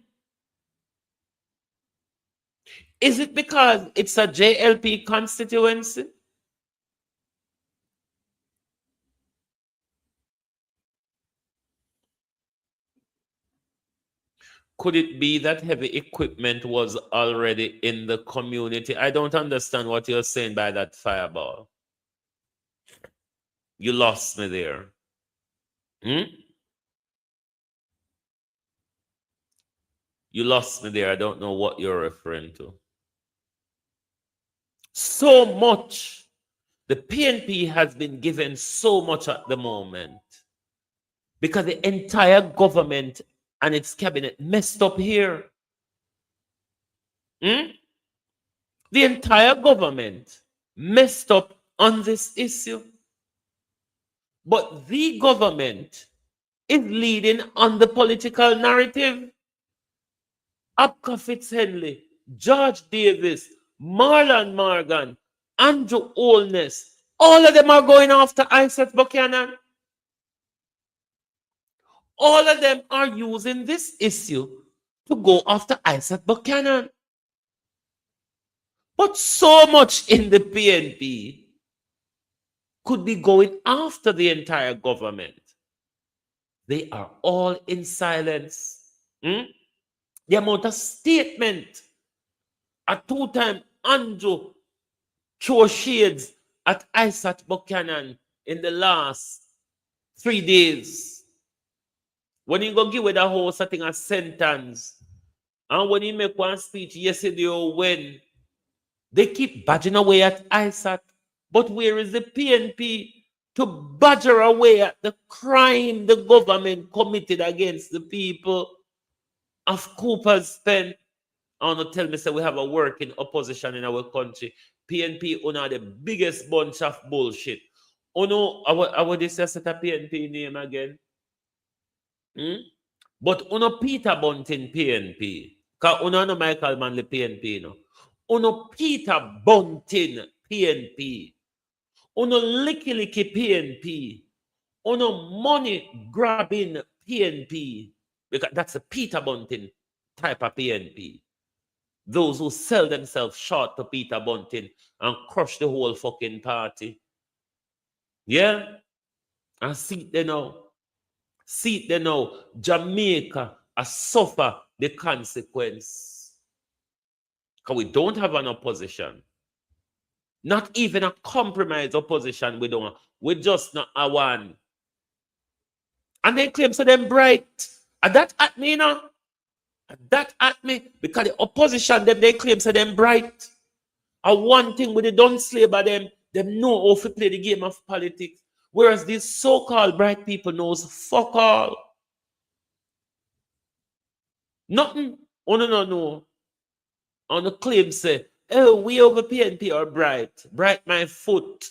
Is it because it's a JLP constituency? Could it be that heavy equipment was already in the community? I don't understand what you're saying by that, Fireball. You lost me there. Hmm? You lost me there. I don't know what you're referring to. So much. The PNP has been given so much at the moment because the entire government and its cabinet messed up here. Hmm? The entire government messed up on this issue. But the government is leading on the political narrative. Abka Fitzhenley, George Davis, Marlon Morgan, Andrew Holness, all of them are going after Isaac Buchanan. All of them are using this issue to go after Isaac Buchanan. But so much in the PNP could be going after the entire government. They are all in silence. The amount of statement, a 2-time Andrew throw shades at Isaac Buchanan in the last 3 days. When you go give with the whole setting a sentence, and when you make one speech yesterday or when, they keep badgering away at Isaac. But where is the PNP to badger away at the crime the government committed against the people of Cooper's Pen? I want to tell me, say we have a working opposition in our country. PNP are the biggest bunch of bullshit. Oh no, I would say set a PNP name again. But uno Peter Bunting PNP. Because uno no Michael Manley PNP no. Uno Peter Bunting PNP. Uno licky licky PNP. Uno money grabbing PNP. Because that's a Peter Bunting type of PNP. Those who sell themselves short to Peter Bunting and crush the whole fucking party. Yeah? And see it there now. See it there now. Jamaica has suffered the consequence. Because we don't have an opposition. Not even a compromise opposition we don't have. We just not a one. And they claim so them bright. And that at me, you know? That at me. Because the opposition, they claim so them bright. And one thing with the don't slave by them know how to play the game of politics. Whereas these so-called bright people knows fuck all. Nothing. Oh, no. On the claim say, oh, we over PNP are bright. Bright my foot.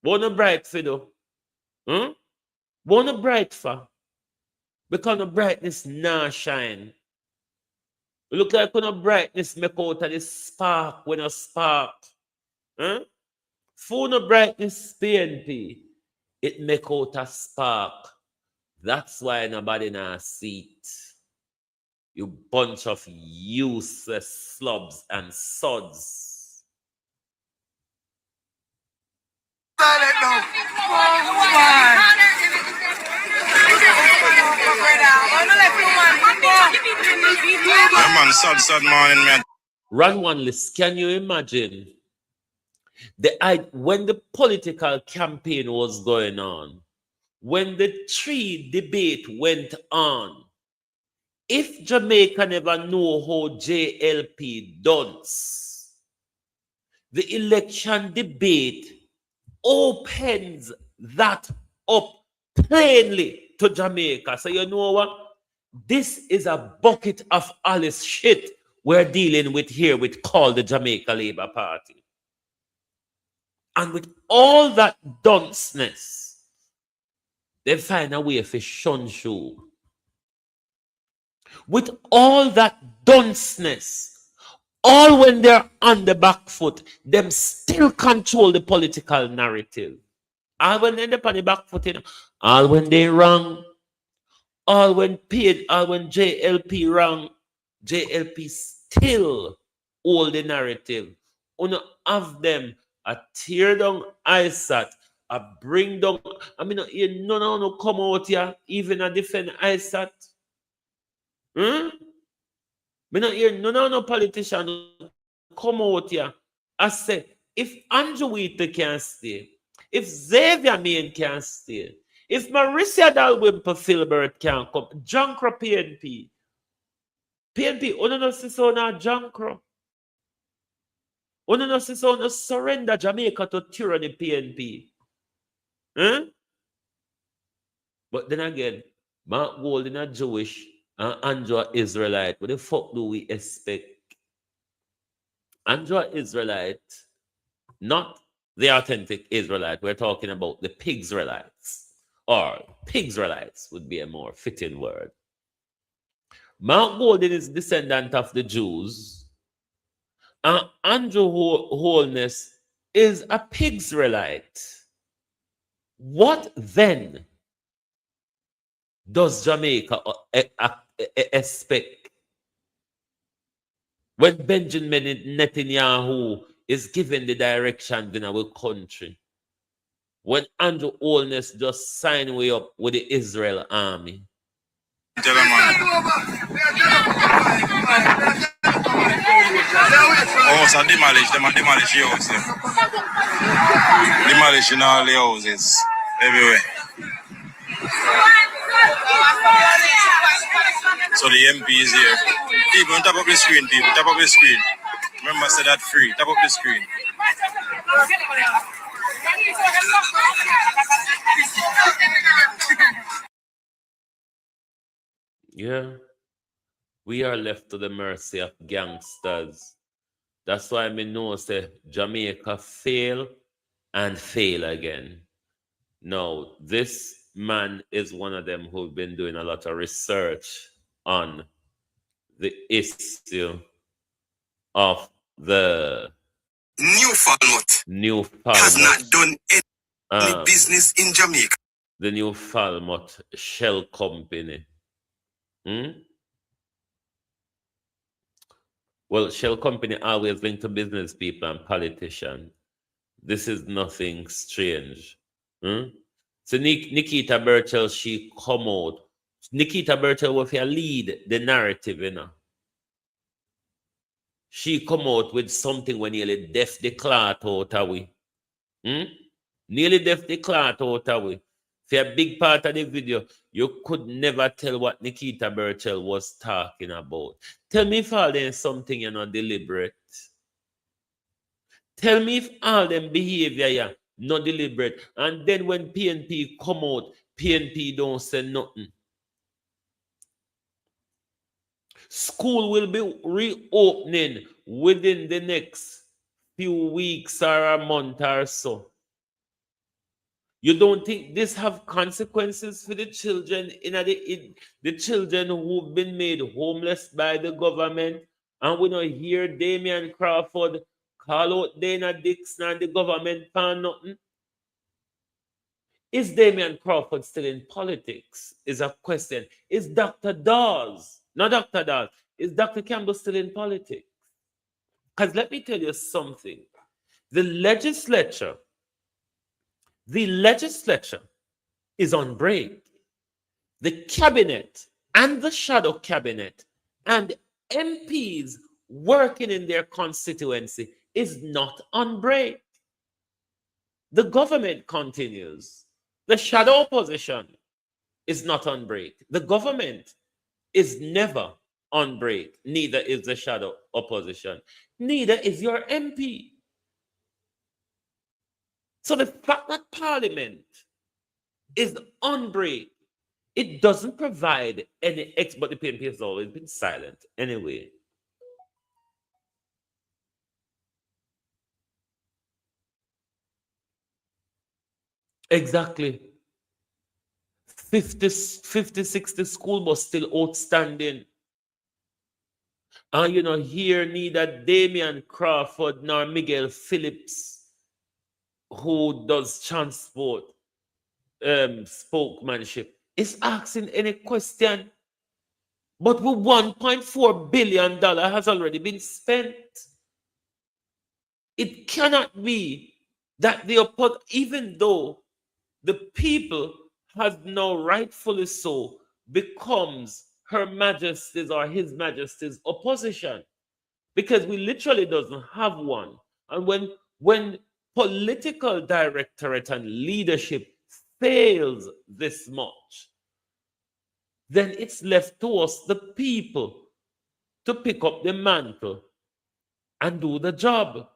Wanna bright for though? Wanna bright for? Because the brightness nah shine. Look like when the brightness make out of the spark when a spark. For the brightness PNP, it make out a spark. That's why nobody nah see it. You bunch of useless slobs and sods. man, sad morning, man. Run one list. Can you imagine when the political campaign was going on, when the tree debate went on, if Jamaica never know how JLP does, the election debate opens that up plainly to Jamaica. So you know what? This is a bucket of Alice shit we're dealing with here with called the Jamaica Labour Party. And with all that dunceness, they find a way for shun shoe. With all that dunceness, all when they're on the back foot, them still control the political narrative. All when they're on the back foot, you know, all when they wrong, all when paid, all when JLP wrong, JLP still hold the narrative. Uno have them a tear down ISAT, a bring down. I mean, you no come out here even a defend ISAT. Me not hear no politician come out here. I say, if Andrew Wheatley can stay, if Xavier Main can stay, if Marissa Dalwimper Filbert can come, Jankro PNP. PNP, uno no see so na Jankro. Uno no see so na surrender Jamaica to tyranny PNP. But then again, Mark Golding a Jewish and Andrew a Israelite. What the fuck do we expect? Andrew a Israelite, not the authentic Israelite. We're talking about the Pigsraelites. Or Pigsraelites would be a more fitting word. Mark Golding is descendant of the Jews. And Andrew Holness is a Pigsraelite. What then does Jamaica expect when Benjamin Netanyahu is given the direction in our country? When Andrew Holness just signed way up with the Israel army? Oh, so demolish them and demolish the houses. Demolishing all the houses everywhere. So the MP is here. People, tap up the screen, people. Tap up the screen. Remember, say that free. Tap up the screen. Yeah. We are left to the mercy of gangsters. That's why I know say Jamaica fail and fail again. Now, this man is one of them who've been doing a lot of research on the issue of the New Falmouth has not done any business in Jamaica. The New Falmouth Shell Company. Well, Shell Company always linked to business people and politicians. This is nothing strange. So Nikita Burchell, she come out. Nikita Burchell was here lead the narrative, you know. She come out with something when nearly deaf the cloth out of we. Nearly deaf the cloth out of we. For a big part of the video, you could never tell what Nikita Burchell was talking about. Tell me if all them something you're not deliberate. Tell me if all them behavior yeah, not deliberate. And then when PNP come out, PNP don't say nothing. School will be reopening within the next few weeks or a month or so. You don't think this have consequences for the children the children who've been made homeless by the government? And we don't hear Damian Crawford call out Dana Dixon and the government for nothing. Is Damian Crawford still in politics? Is a question. Is Dr. Dawes, not Dr. Dawes, is Dr. Campbell still in politics? Because let me tell you something. The legislature is on break. The cabinet and the shadow cabinet and MPs working in their constituency is not on break. The government continues. The shadow opposition is not on break. The government is never on break. Neither is the shadow opposition. Neither is your MP. So the fact that Parliament is on break, it doesn't provide any but the PNP has always been silent anyway. Exactly. 50, 60 school bus still outstanding. And here neither Damian Crawford nor Miguel Phillips, who does transport spokesmanship, is asking any question. But with $1.4 billion has already been spent. It cannot be that even though the people has now rightfully so becomes Her Majesty's or His Majesty's opposition, because we literally doesn't have one. And when political directorate and leadership fails this much, then it's left to us, the people, to pick up the mantle and do the job.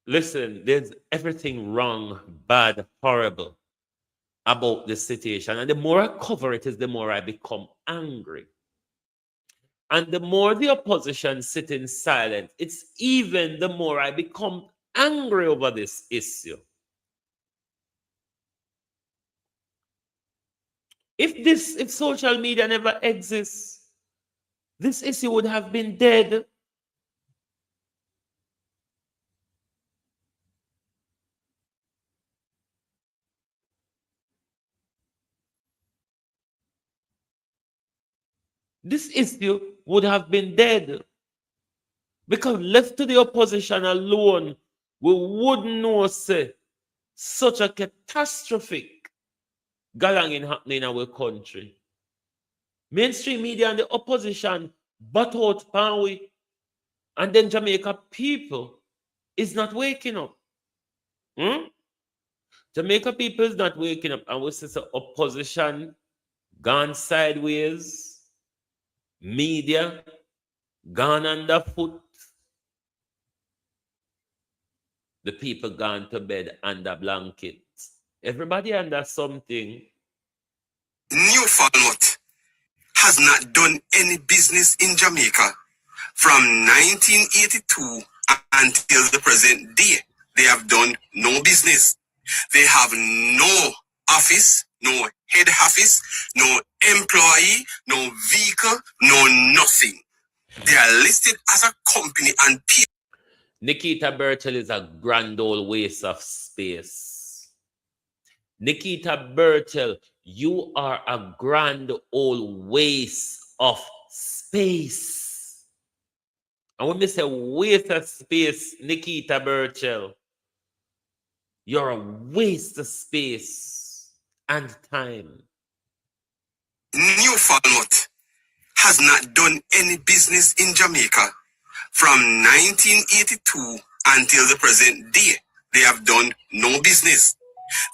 Listen, there's everything wrong, bad, horrible about this situation. And the more I cover it, is the more I become angry. And the more the opposition sitting silent, it's even the more I become angry over this issue. If social media never exists, this issue would have been dead. This issue would have been dead. Because left to the opposition alone, we wouldn't know say such a catastrophic galanging happening in our country. Mainstream media and the opposition butt out Panwe, and then Jamaica people is not waking up. Jamaica people is not waking up, and we see the opposition gone sideways, media gone underfoot, the people gone to bed under blankets. Everybody under something. Newfoundland has not done any business in Jamaica from 1982 until the present day. They have done no business. They have no office, no head office, no employee, no vehicle, no nothing. They are listed as a company and people. Nikita Bertel is a grand old waste of space. Nikita Bertel, you are a grand old waste of space. And when we say waste of space, Nikita Bertel, you're a waste of space and time. Newfoundland has not done any business in Jamaica from 1982 until the present day. They have done no business.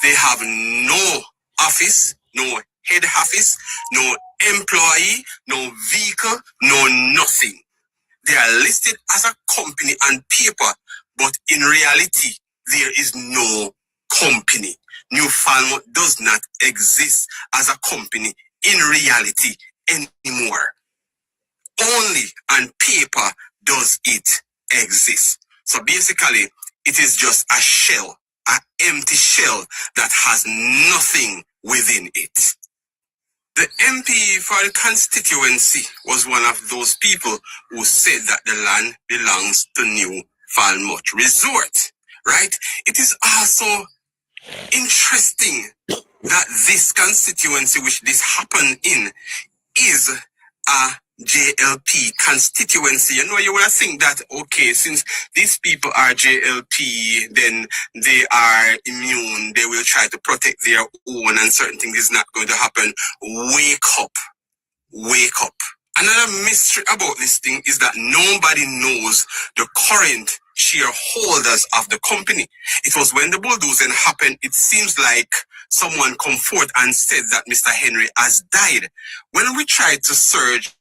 They have no office, no head office, no employee, no vehicle, no nothing. They are listed as a company on paper, but in reality, there is no company. Newfoundland does not exist as a company in reality anymore. Only on paper does it exist. So basically, it is just a shell, an empty shell that has nothing within it. The MP for the constituency was one of those people who said that the land belongs to New Falmouth Resort, right? It is also Interesting that this constituency which this happened in is a JLP constituency. You know, you would think that, okay, since these people are JLP, then they are immune, they will try to protect their own and certain things is not going to happen. Wake up. Wake up. Another mystery about this thing is that nobody knows the current shareholders of the company. It was when the bulldozing happened, it seems like someone come forth and said that Mr. Henry has died. When we tried to search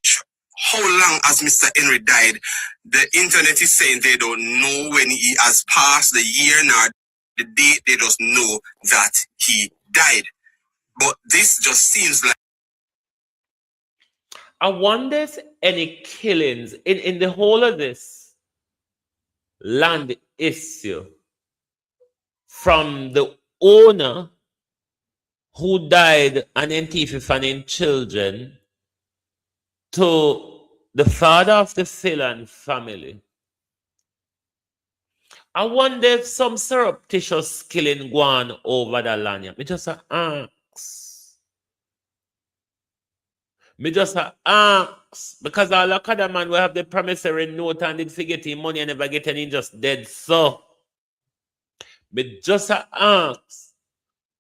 how long has Mr. Henry died, the internet is saying they don't know when he has passed, the year nor the date. They just know that he died. But this just seems like I wonder if any killings in the whole of this land issue from the owner who died and identifying children to the father of the Phelan family. I wonder if some surreptitious killing go on over the land. Me just ask. Because all of the man will have the promissory note and did forget him money and never get any just dead. So, me just ask,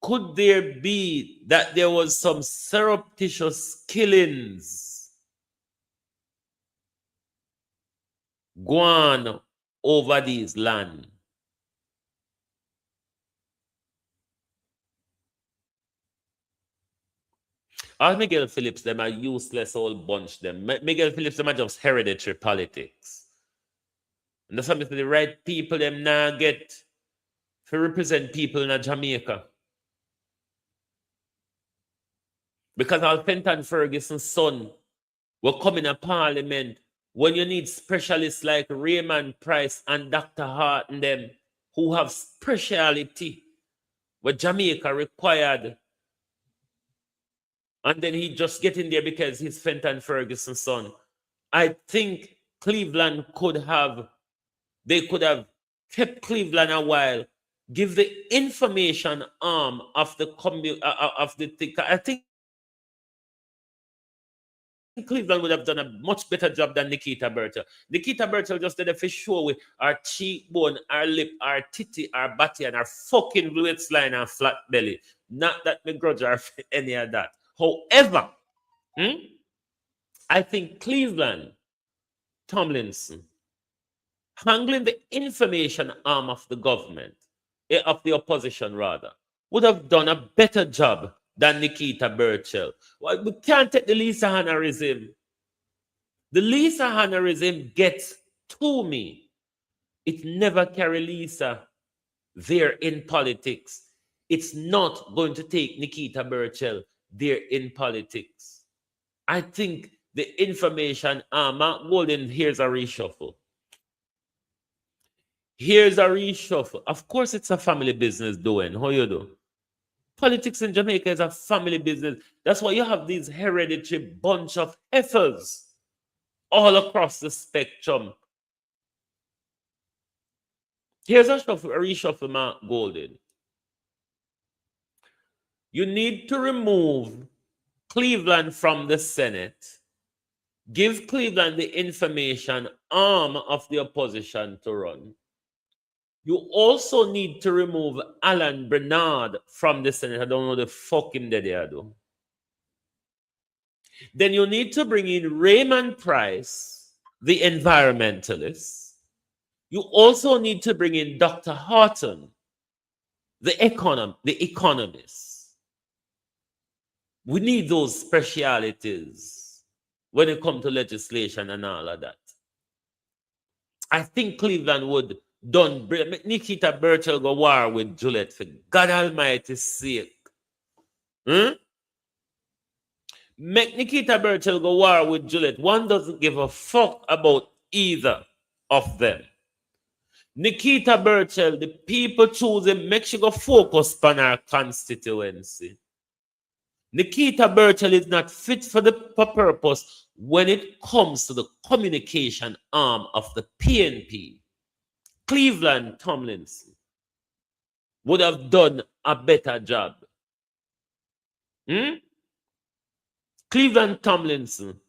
could there be that there was some surreptitious killings go on over these land? All Miguel Phillips, them are useless old bunch. Them Miguel Phillips, them are just hereditary politics. And that's something the right people them now get to represent people in Jamaica. Because Al Fenton Ferguson's son will come in a parliament when you need specialists like Raymond Price and Dr. Hart and them who have speciality what Jamaica required. And then he just get in there because he's Fenton Ferguson's son. I think Cleveland they could have kept Cleveland a while, give the information arm of the thing. I think Cleveland would have done a much better job than Nikita Bertel. Nikita Bertel just did a fish show with our cheekbone, our lip, our titty, our body, and our fucking blitz line and flat belly. Not that we grudge her for any of that. However, I think Cleveland, Tomlinson, handling the information arm of the government, of the opposition rather, would have done a better job than Nikita Bertel. Well, we can't take the Lisa Hannarism. The Lisa Hannarism gets to me. It never carry Lisa there in politics. It's not going to take Nikita Bertel there in politics. I think the information, Mark Golden, here's a reshuffle. Here's a reshuffle. Of course, it's a family business doing. How you do? Politics in Jamaica is a family business. That's why you have these hereditary bunch of heifers all across the spectrum. Here's a reshuffle, Mark Golden. You need to remove Cleveland from the Senate. Give Cleveland the information arm of the opposition to run. You also need to remove Alan Bernard from the Senate. I don't know the fuck him that they do. Then you need to bring in Raymond Price, the environmentalist. You also need to bring in Dr. Horton, the economist. We need those specialities when it comes to legislation and all of that. I think Cleveland would done. Nikita Bertel go war with Juliet for God Almighty's sake. Make Nikita Bertel go war with Juliet. One doesn't give a fuck about either of them. Nikita Bertel, the people choose him, make sure go focus on our constituency. Nikita Bertel is not fit for the purpose when it comes to the communication arm of the PNP. Cleveland Tomlinson. would have done a better job. Cleveland Tomlinson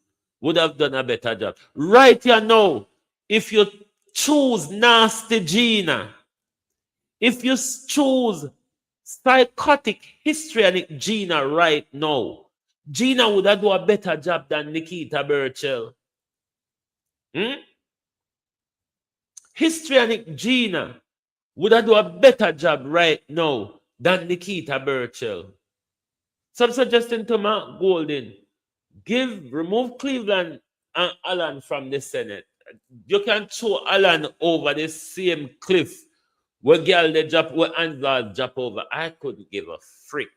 would have done a better job. Right here now, if you choose Nasty Gina, if you choose psychotic histrionic Gina right now, Gina would have done a better job than Nikita Burchell. Histrionic Gina would have done a better job right now than Nikita Burchell. So I'm suggesting to Mark Golden, remove Cleveland and Alan from the Senate. You can throw Alan over the same cliff where girl they drop, where Angela drop over. I couldn't give a freak.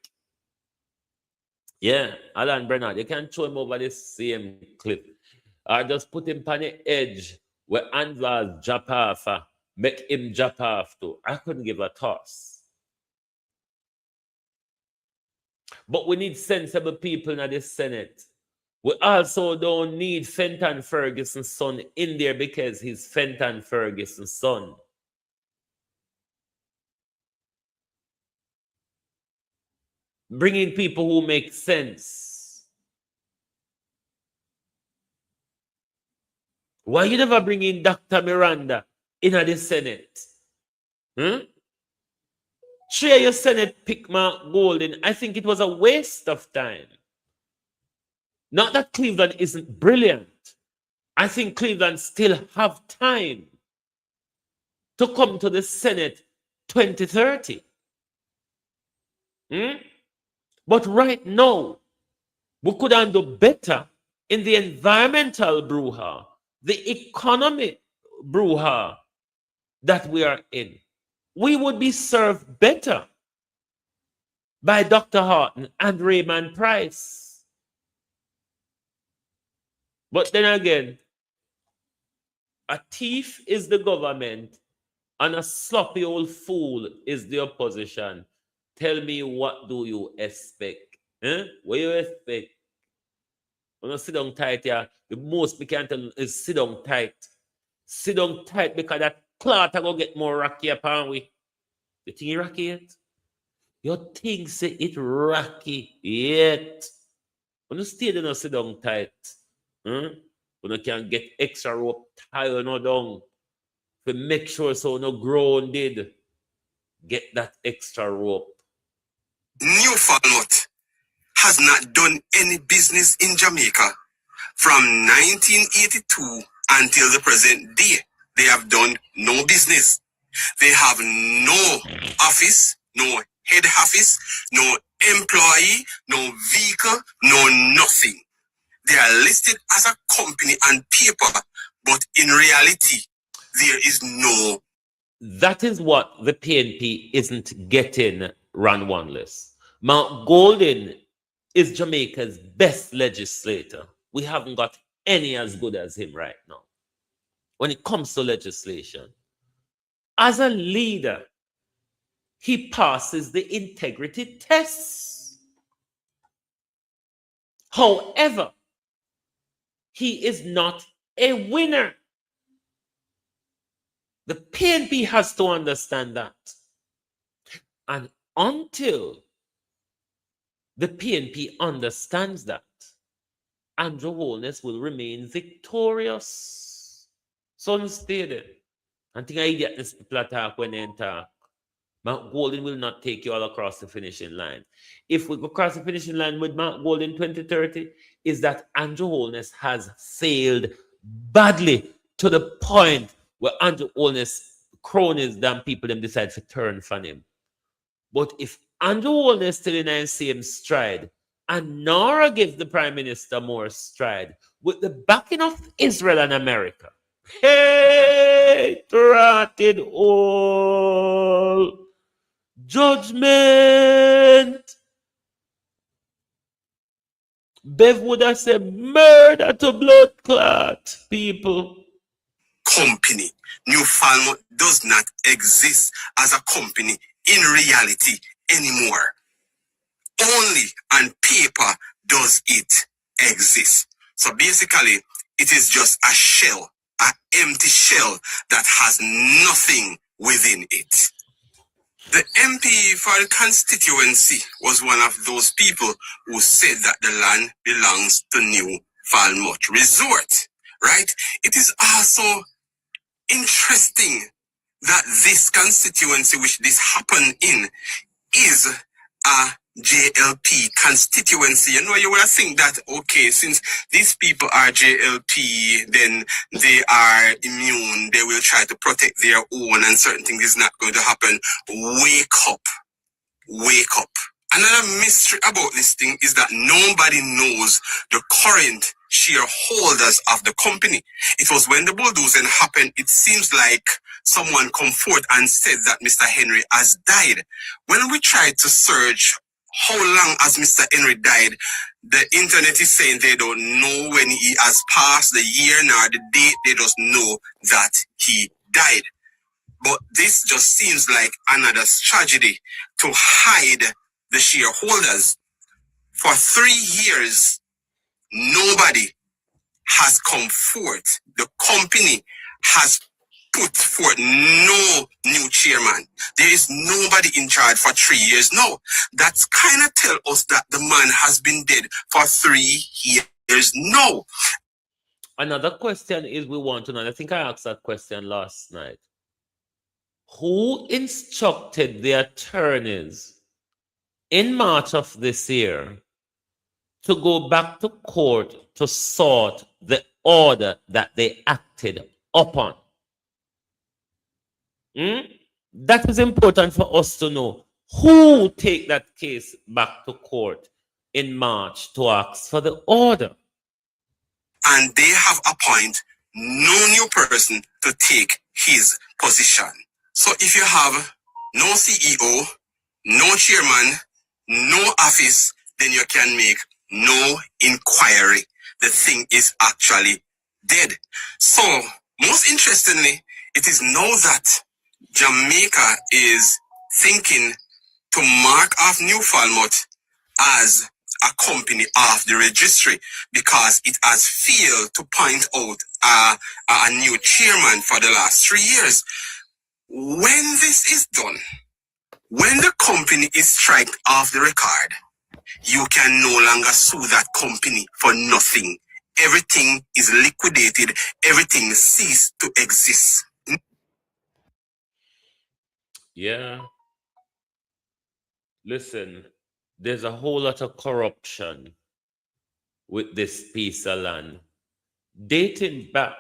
Yeah, Alan Bernard, you can throw him over the same cliff. Or just put him on the edge where Angela drop off, make him drop off too. I couldn't give a toss. But we need sensible people in the Senate. We also don't need Fenton Ferguson's son in there because he's Fenton Ferguson's son. Bringing people who make sense. Why you never bring in Dr. Miranda in the Senate? Share your Senate pick Mark Golden. I think it was a waste of time. Not that Cleveland isn't brilliant. I think Cleveland still have time to come to the Senate 2030. But right now, we could handle better in the environmental brouhaha, the economy brouhaha that we are in. We would be served better by Dr. Horton and Raymond Price. But then again, a thief is the government and a sloppy old fool is the opposition. Tell me, what do you expect? What you expect? When you sit down tight here, the most we can tell is sit down tight. Sit down tight because that cloth are going to get more rocky upon we. You think it rocky yet? You think say it rocky yet? When you stay there, you sit down tight. When you can get extra rope tie no down to make sure so no grounded. Get that extra rope. Newfoundland has not done any business in Jamaica from 1982 until the present day. They have done no business. They have no office, no head office, no employee, no vehicle, no nothing. They are listed as a company on paper, but in reality, there is no. That is what the PNP isn't getting, Ron Wanless. Mount Golden is Jamaica's best legislator. We haven't got any as good as him right now when it comes to legislation. As a leader, he passes the integrity tests. However, he is not a winner. The PNP has to understand that. And until the PNP understands that, Andrew Holness will remain victorious. So unstated. I think I get this people talk when they talk. Mark Golden will not take you all across the finishing line. If we go across the finishing line with Mark Golden 2030, is that Andrew Holness has failed badly to the point where Andrew Holness cronies than people them decide to turn from him. But if Andrew Holness still in the same stride, and Nora gives the Prime Minister more stride, with the backing of Israel and America, hey, trotted all judgment. Bev would have said murder to blood clot, people. Company. Newfoundland does not exist as a company in reality anymore. Only on paper does it exist. So basically, it is just a shell, an empty shell that has nothing within it. The MP for the constituency was one of those people who said that the land belongs to New Falmouth Resort, right? It is also interesting that this constituency which this happened in is a JLP constituency. You know, you would think that, okay, since these people are JLP, then they are immune, they will try to protect their own and certain things is not going to happen. Wake up. Wake up. Another mystery about this thing is that nobody knows the current shareholders of the company. It was when the bulldozing happened, it seems like someone come forth and said that Mr. Henry has died. When we tried to search how long has Mr. Henry died, the internet is saying they don't know when he has passed, the year nor the date. They just know that he died. But this just seems like another tragedy to hide the shareholders. For 3 years, nobody has come forth. The company has put forth no new chairman. There is nobody in charge for 3 years. No, that's kind of tell us that the man has been dead for 3 years. No. Another question is we want to know, and I think I asked that question last night. Who instructed the attorneys in March of this year to go back to court to sort the order that they acted upon? That is important for us to know. Who take that case back to court in March to ask for the order? And they have appointed no new person to take his position. So if you have no CEO, no chairman, no office, then you can make no inquiry. The thing is actually dead. So, most interestingly, it is now that Jamaica is thinking to mark off New Falmouth as a company of the registry because it has failed to point out a new chairman for the last 3 years. When this is done, when the company is striked off the record, you can no longer sue that company for nothing. Everything is liquidated. Everything ceased to exist. Yeah. Listen, there's a whole lot of corruption with this piece of land, dating back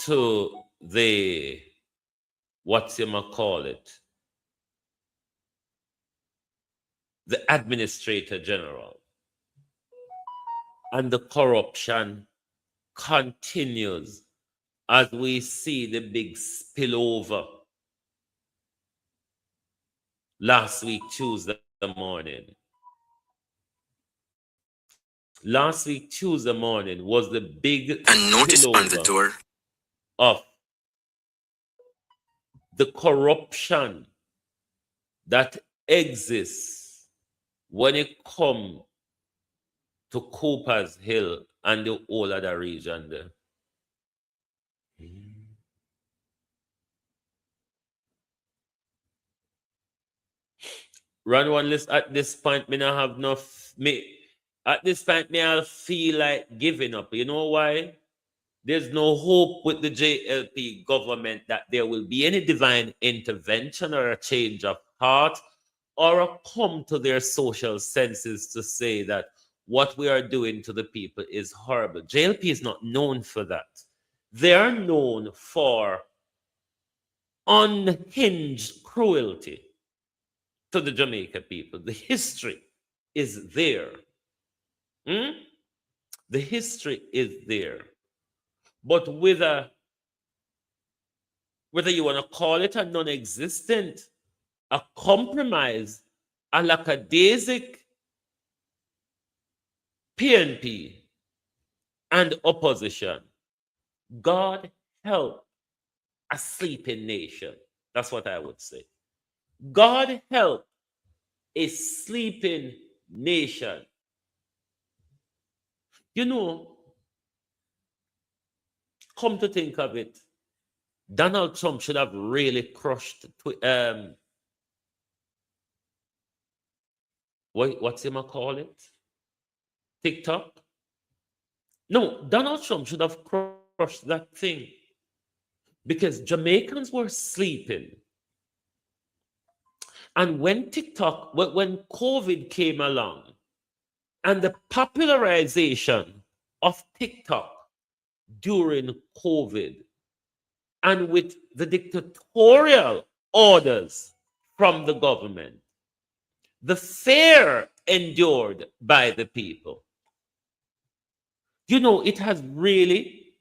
to the, the Administrator General. And the corruption continues as we see the big spillover last week, Tuesday morning. Last week, Tuesday morning, was the big A notice on the door of the corruption that exists when it comes to Cooper's Hill and the whole other region there. Run one list at this point, me not have enough. At this point, me I feel like giving up. You know why? There's no hope with the JLP government that there will be any divine intervention or a change of heart or a come to their social senses to say that what we are doing to the people is horrible. JLP is not known for that. They are known for unhinged cruelty to the Jamaica people. The history is there. The history is there. But whether you want to call it a non-existent, a compromise, a lackadaisic PNP and opposition, God help a sleeping nation. That's what I would say. God help a sleeping nation. You know, come to think of it, Donald Trump should have really crushed what's him call it? TikTok? No, Donald Trump should have crushed that thing because Jamaicans were sleeping. And when TikTok, when COVID came along and the popularization of TikTok during COVID and with the dictatorial orders from the government, the fear endured by the people. You know, it has really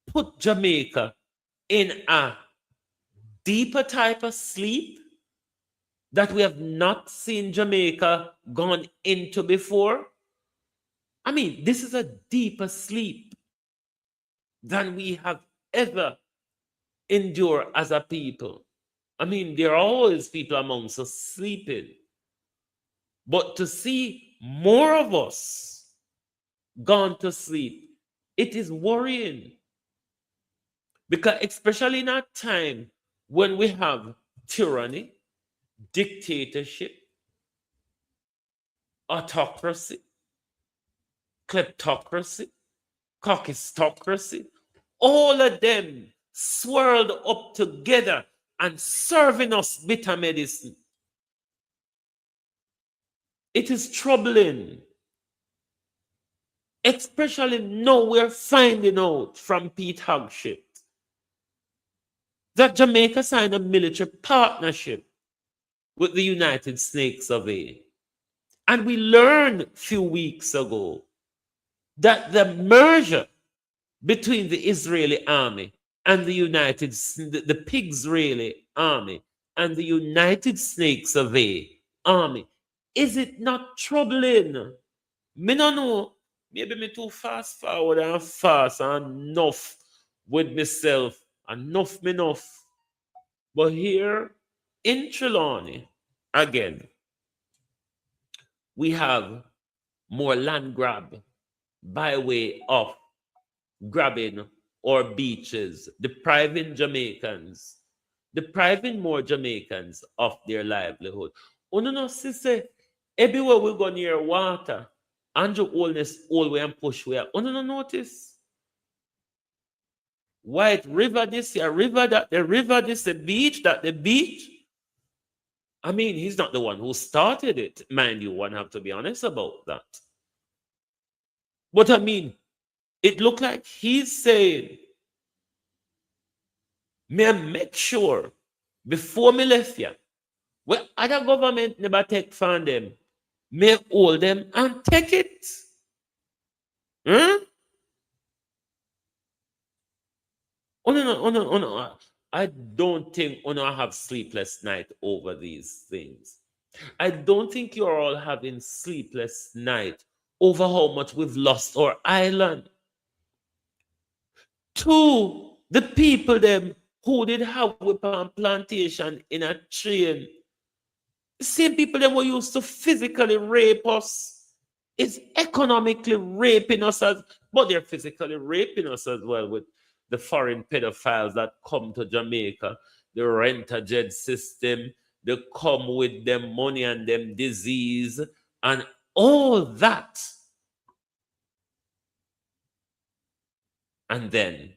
put Jamaica in a deeper type of sleep that we have not seen Jamaica gone into before. I mean, this is a deeper sleep than we have ever endured as a people. I mean, there are always people amongst us sleeping. But to see more of us gone to sleep, it is worrying. Because especially in a time when we have tyranny, dictatorship, autocracy, kleptocracy, cockistocracy, all of them swirled up together and serving us bitter medicine. It is troubling. Especially now we're finding out from Pete Hogship that Jamaica signed a military partnership with the United Snakes of A. And we learned a few weeks ago that the merger between the Israeli army and the Pig-Israeli army and the United Snakes of A army, is it not troubling? Me no know. Maybe me too fast forward and fast and enough with myself. Enough. But here in Trelawney, again, we have more land grab by way of grabbing our beaches, depriving more Jamaicans of their livelihood. Oh no, sister, everywhere we go near water, Andrew Oldness all way and push where. Oh no, notice. White river this, a river that, the river this, the beach that, the beach. I mean, he's not the one who started it. Mind you, one have to be honest about that. But I mean, it looked like he's saying, may I make sure before me left here, well, other government never take from them, may hold them and take it. Huh? Oh no. I don't think I have sleepless night over these things. I don't think you're all having sleepless night over how much we've lost our island. Two, the people them who did have weapon plantation in a train. The same people them who used to physically rape us is economically raping us but they're physically raping us as well with the foreign pedophiles that come to Jamaica, the rent-a-jet system, they come with them money and them disease and all that. And then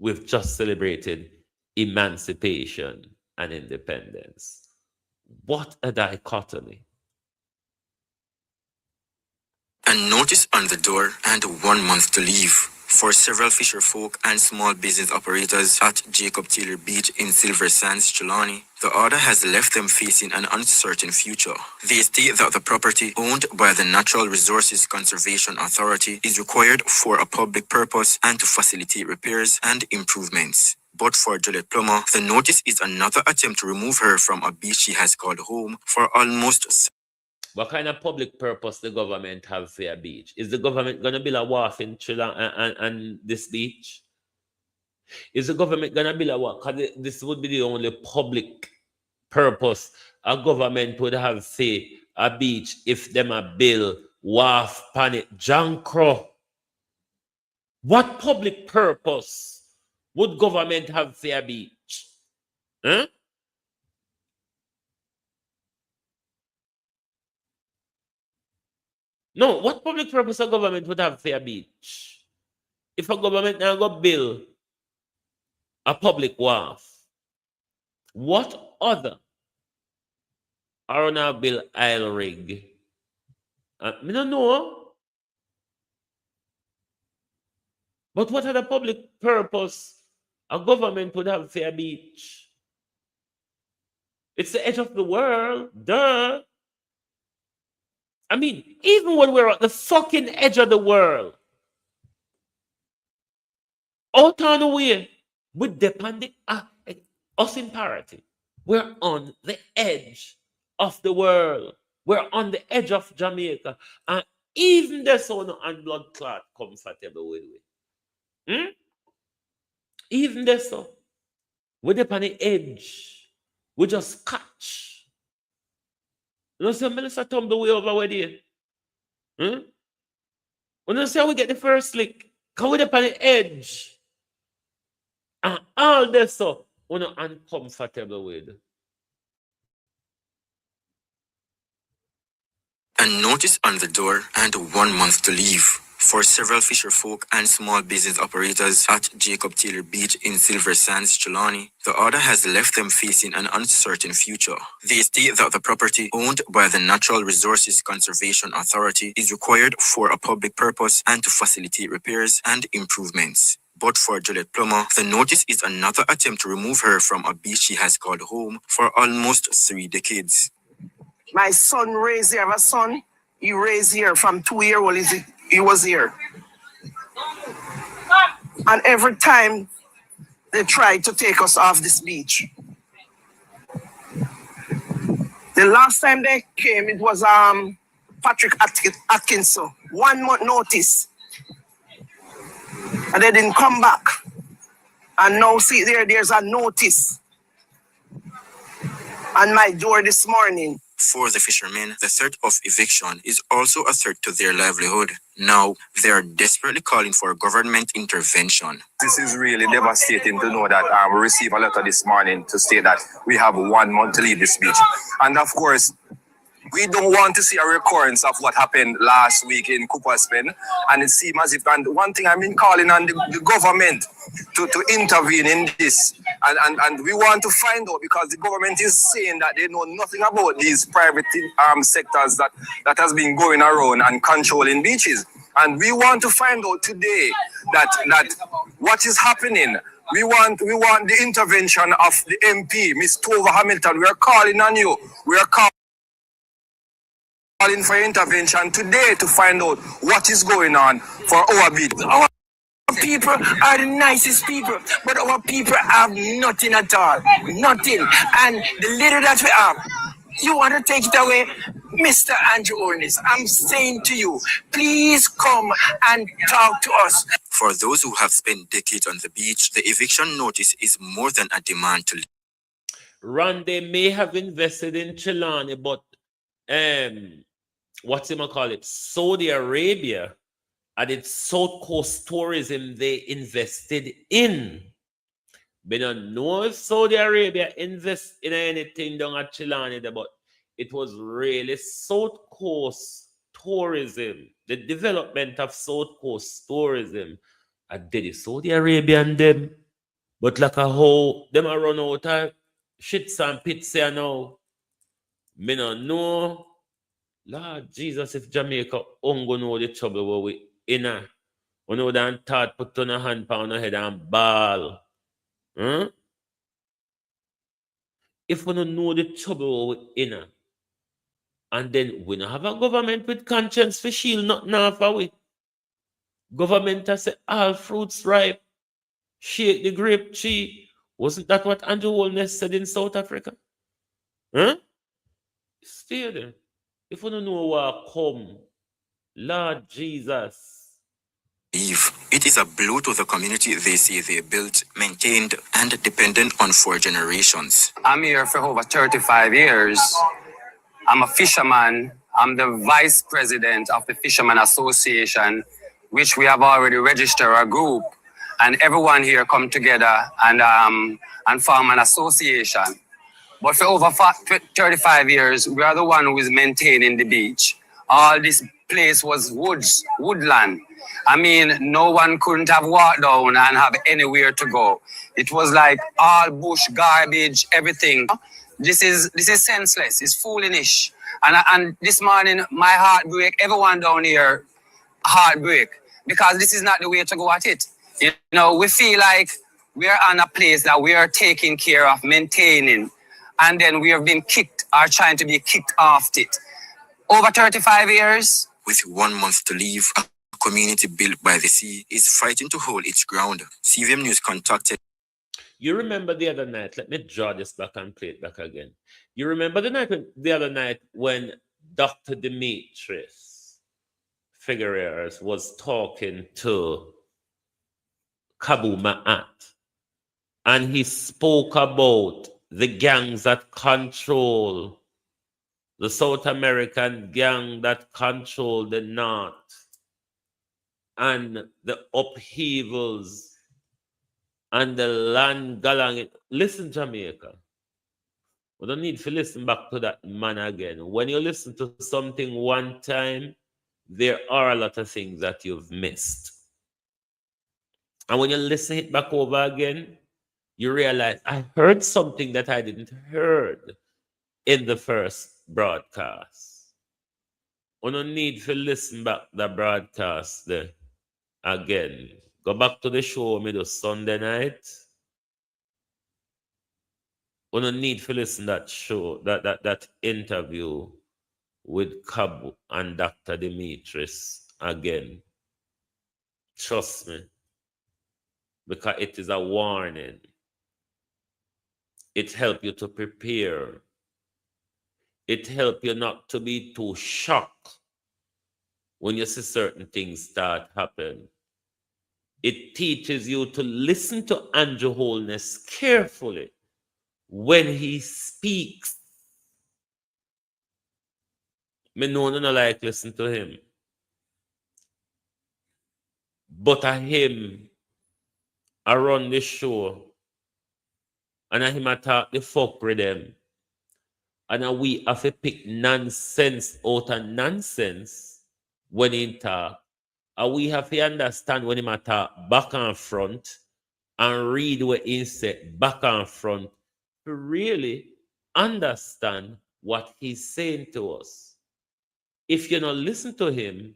we've just celebrated emancipation and independence. What a dichotomy. A notice on the door and 1 month to leave. For several fisher folk and small business operators at Jacob Taylor Beach in Silver Sands, Trelawney, the order has left them facing an uncertain future. They state that the property owned by the Natural Resources Conservation Authority is required for a public purpose and to facilitate repairs and improvements. But for Juliet Plummer, the notice is another attempt to remove her from a beach she has called home for almost. What kind of public purpose the government have for a beach? Is the government going to build a wharf in and this beach? Is the government going to build a wharf? Because this would be the only public purpose a government would have for a beach if them a build wharf pan it. John Crow. What public purpose would government have for a beach? Huh? No, what public purpose a government would have for a beach? If a government now go build a public wharf, what other are now build oil rig? I don't know. But what other public purpose a government would have for a beach? It's the edge of the world, duh. I mean, even when we're at the fucking edge of the world, out on the way, we depend us in parity. We're on the edge of the world. We're on the edge of Jamaica. And even the son and blood clot comfortable with it. Even the son. We're up on the edge. We just catch. You know, so Melissa tumble way over where there. You know, see how we get the first lick. Because we're up on the edge. And all this stuff we're not uncomfortable with. A notice on the door and 1 month to leave. For several fisher folk and small business operators at Jacob Taylor Beach in Silver Sands, Trelawney, the order has left them facing an uncertain future. They state that the property owned by the Natural Resources Conservation Authority is required for a public purpose and to facilitate repairs and improvements. But for Juliet Plummer, the notice is another attempt to remove her from a beach she has called home for almost 3 decades. My son raised here. I have a son. He raised here from 2 years old. He was here. And every time they tried to take us off this beach. The last time they came, it was Patrick Atkinson. 1 month notice. And they didn't come back. And now see there's a notice on my door this morning. For the fishermen, the threat of eviction is also a threat to their livelihood. Now, they are desperately calling for government intervention. This is really devastating to know that we received a letter this morning to state that we have 1 month to leave this beach. And of course, we don't want to see a recurrence of what happened last week in Cooper's Pen. And it seems as if, and one thing I've been calling on the government to intervene in this. And we want to find out, because the government is saying that they know nothing about these private sectors that has been going around and controlling beaches. And we want to find out today that what is happening. We want the intervention of the MP, Ms. Tova Hamilton. We are calling on you. We are calling for intervention today to find out what is going on for our beach. Our people are the nicest people, but our people have nothing at all. Nothing. And the little that we have, you want to take it away? Mr. Andrew Ornis, I'm saying to you, please come and talk to us. For those who have spent decades on the beach, the eviction notice is more than a demand to leave. Ron, they may have invested in Trelawney, but what's it call it? Saudi Arabia and its South Coast tourism they invested in. We don't know if Saudi Arabia invest in anything down at Trelawney, but it was really South Coast tourism, the development of South Coast tourism. I did it Saudi Arabia and them, but like a whole, them are run out of shits and pits here now. Me don't know. Lord Jesus, if Jamaica ongo know the trouble where we in a, we know that thought put on a hand pound head and ball. If we don't know the trouble where we in a, and then we don't have a government with conscience for shield nothing off of we. Government has said all fruits ripe, shake the grape tree. Wasn't that what Andrew Holness said in South Africa? Stay there. If we don't know what come, Lord Jesus. It is a blow to the community they say they built, maintained, and dependent on for generations. I'm here for over 35 years. I'm a fisherman. I'm the vice president of the Fisherman Association, which we have already registered a group, and everyone here come together and form an association. But for over 35 years, we are the one who is maintaining the beach. All this place was woodland. I mean, no one couldn't have walked down and have anywhere to go. It was like all bush, garbage, everything. This is senseless. It's foolish. And this morning, my heart break. Everyone down here, heart break, because this is not the way to go at it. You know, we feel like we are on a place that we are taking care of, maintaining, and then we have been kicked or trying to be kicked off it. Over 35 years. With 1 month to leave, a community built by the sea is fighting to hold its ground. CVM News contacted. You remember the other night, let me draw this back and play it back again. You remember the other night when Dr. Demetrius Figueres was talking to Kabu Ma'at, and he spoke about the gangs that control the South American gang that control the North, and the upheavals and the land galang. Listen, Jamaica. We don't need to listen back to that man again. When you listen to something one time, there are a lot of things that you've missed. And when you listen it back over again, you realize I heard something that I didn't heard in the first broadcast. We don't need to listen back the broadcast there again. Go back to the show me the Sunday night. We don't need to listen that show, that interview with Kabu and Dr. Demetrius again. Trust me. Because it is a warning. It helps you to prepare. It helps you not to be too shocked when you see certain things start happen. It teaches you to listen to Andrew Holness carefully when he speaks. Me know no like listen to him. But I him I run the show and I him attack the fuck with them. And we have to pick nonsense out of nonsense when he talk. And we have to understand when he talk back and front and read what he said back and front to really understand what he's saying to us. If you don't listen to him,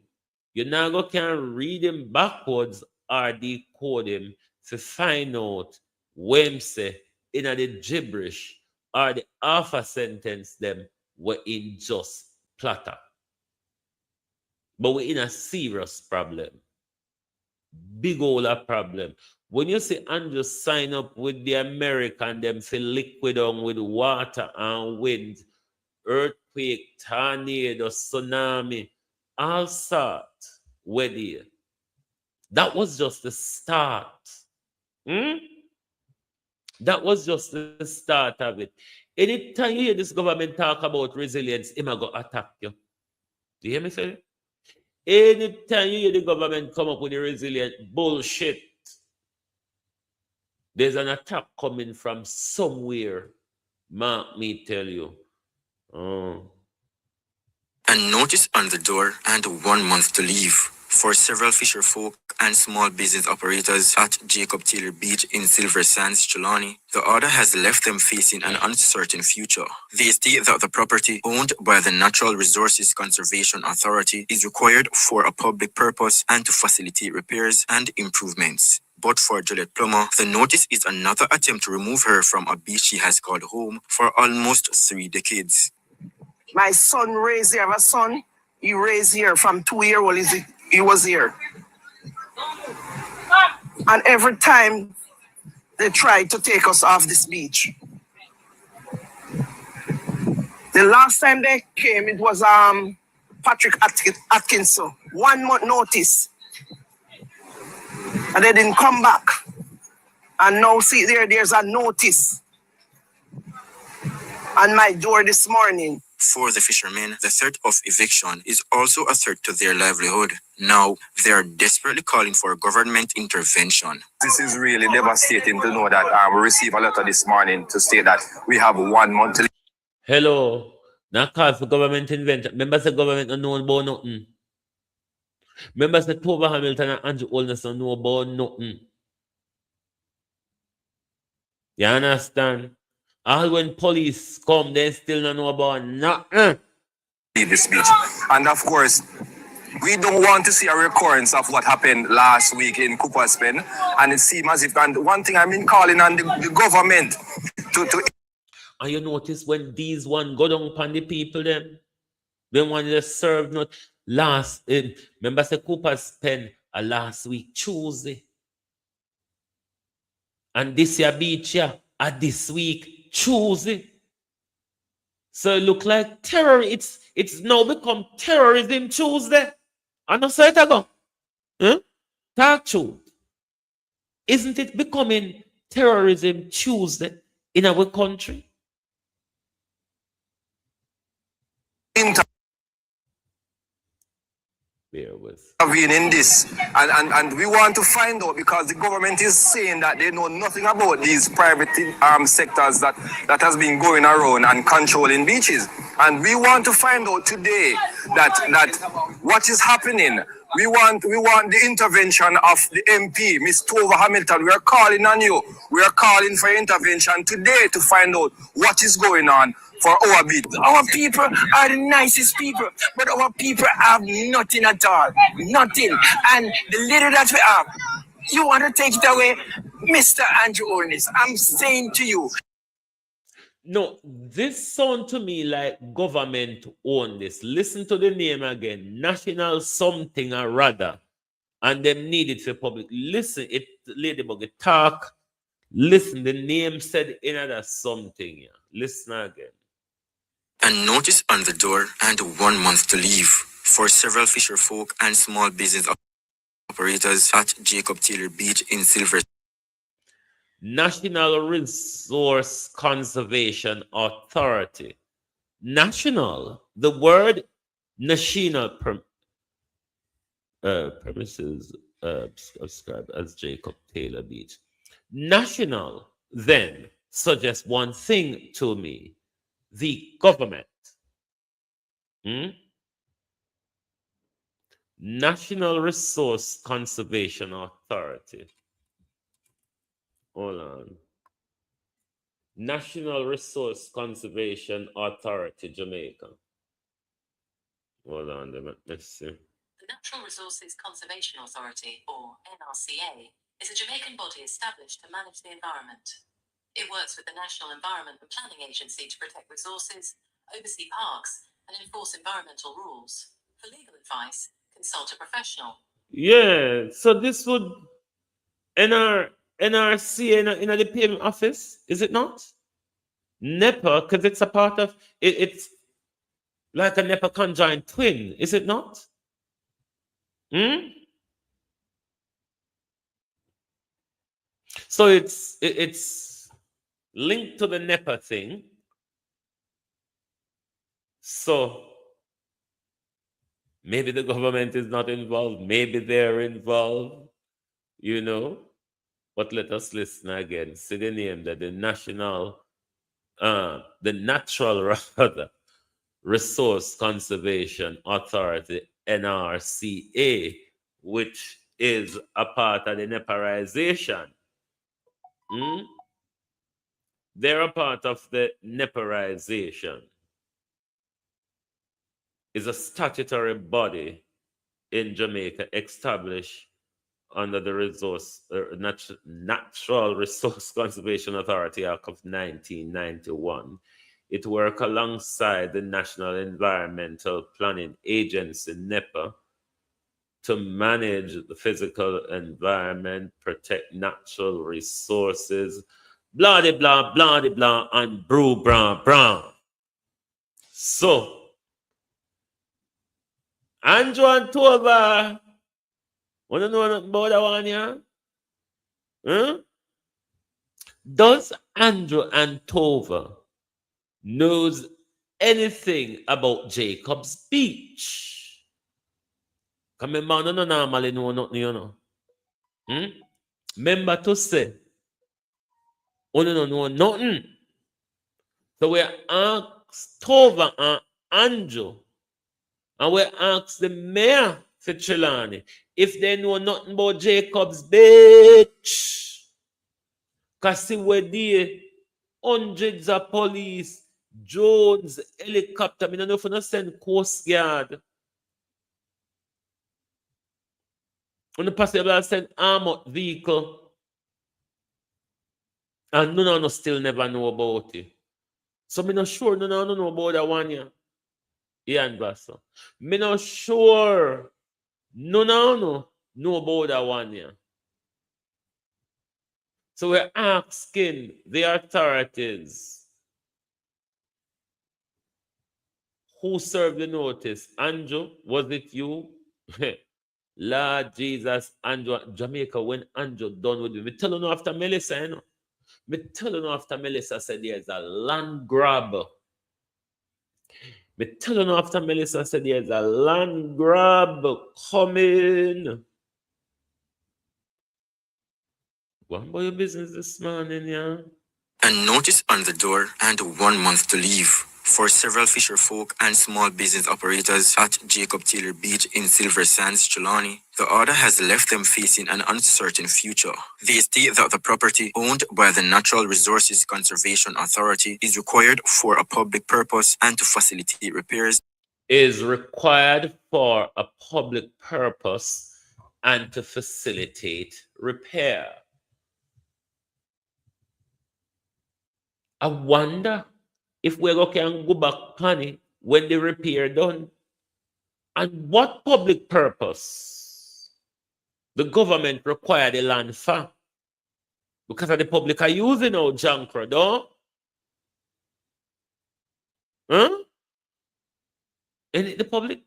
you now can read him backwards or decode him to find out when say in the gibberish or the half a sentence them were in just platter. But we're in a serious problem. Big old problem. When you see Andrew sign up with the American, them for liquid on with water and wind, earthquake, tornado, tsunami, all sort were there. That was just the start. That was just the start of it. Anytime you hear this government talk about resilience, it might go attack you. Do you hear me say? Anytime you hear the government come up with the resilient bullshit, there's an attack coming from somewhere. Mark me tell you. A notice on the door and 1 month to leave for several fisher folk and small business operators at Jacob Taylor Beach in Silver Sands, Trelawney. The order has left them facing an uncertain future. They state that the property owned by the Natural Resources Conservation Authority is required for a public purpose and to facilitate repairs and improvements. But for Juliet Plummer, the notice is another attempt to remove her from a beach she has called home for almost 3 decades. My son raised here. I have a son. He raised here from 2 years old. He was here. And every time they tried to take us off this beach. The last time they came, it was Patrick Atkinson. 1 month notice. And they didn't come back. And now see there's a notice on my door this morning. For the fishermen, the threat of eviction is also a threat to their livelihood. Now, they are desperately calling for government intervention. This is really devastating to know that we received a letter this morning to state that we have 1 month to Hello. Now call for government intervention. Members of government don't know about nothing. Remember, say Tova Hamilton and Andrew Holness don't know about nothing. You understand? All when police come, they still don't know about nothing. This speech. And of course, we don't want to see a recurrence of what happened last week in Cooper's Pen. And it seems as if, and one thing I've been calling on the government to. And you notice when these one go down upon the people, then one just serve not last. Remember, say Cooper's Pen last week, Tuesday. And this year beach here this week, Tuesday. So it look like terror. It's now become terrorism Tuesday. I know say it ago. Huh? Talk truth. Isn't it becoming terrorism Tuesday in our country? Bear with. In this, and we want to find out, because the government is saying that they know nothing about these private sectors that has been going around and controlling beaches, and we want to find out today that what is happening. We want the intervention of the MP, Miss Tova Hamilton. We are calling on you. We are calling for intervention today to find out what is going on for our beach. Our people are the nicest people, but our people have nothing at all. Nothing. And the little that we have, you want to take it away? Mr. Andrew Holness, I'm saying to you. No, this sound to me like government own this. Listen to the name again. National something or rather. And them need it for public. Listen, it Ladybug talk. Listen, the name said another something. Yeah. Listen again. And notice on the door and 1 month to leave for several fisher folk and small business operators at Jacob Taylor Beach in Silver. National Resource Conservation Authority. National. The word national premises described as Jacob Taylor Beach. National then suggests one thing to me. The government. National Resource Conservation Authority. Hold on. National Resource Conservation Authority, Jamaica. Hold on, let's see. The Natural Resources Conservation Authority, or NRCA, is a Jamaican body established to manage the environment. It works with the National Environment and Planning Agency to protect resources, oversee parks, and enforce environmental rules. For legal advice, consult a professional. Yeah, so this would NRCA in the payment office, is it not? NEPA, because it's a part of it's like a NEPA conjoined twin, is it not? So it's linked to the NEPA thing. So maybe the government is not involved, maybe they're involved, you know. But let us listen again. See the name that the Natural Resource Conservation Authority, NRCA, which is a part of the NEPArization. They're a part of the NEPArization. Is a statutory body in Jamaica established under the Natural Resource Conservation Authority Act of 1991. It works alongside the National Environmental Planning Agency, NEPA, to manage the physical environment, protect natural resources, blah, de blah, blah, de blah, and brew, blah, blah. So, Andrew and Tova, want to know nothing about that one, yeah? Huh? Does Andrew and Tova knows anything about Jacob's Beach? Come on, man, no normally know nothing, you know. Remember to say, oh, no know nothing. So we asked Tova and Andrew, and we asked the mayor for Trelawney. If they know nothing about Jacob's bitch, because see where there, hundreds of police, drones, helicopter, I don't know if you send Coast Guard. On the possible send armored vehicle. And none of us still never know about it. So I'm not sure none of us know about that one year. Yeah, and Pastor. I'm not sure none of us know about that one year. So we're asking the authorities who served the notice. Andrew, was it you? Lord Jesus, Andrew, Jamaica, when Andrew done with me tell you after Melissa, you know. Me tell you after Melissa said there's a land grab. Me tell you after Melissa said there's a land grab coming. What about your business this morning, yeah? A notice on the door and 1 month to leave for several fisher folk and small business operators at Jacob Taylor Beach in Silver Sands, Trelawney. The order has left them facing an uncertain future. They state that the property owned by the Natural Resources Conservation Authority is required for a public purpose and to facilitate repairs. Is required for a public purpose and to facilitate repair. I wonder if we're going to go back honey when the repair done. And what public purpose the government require the land for? Because of the public are using our junk, though. Huh? Ain't it the public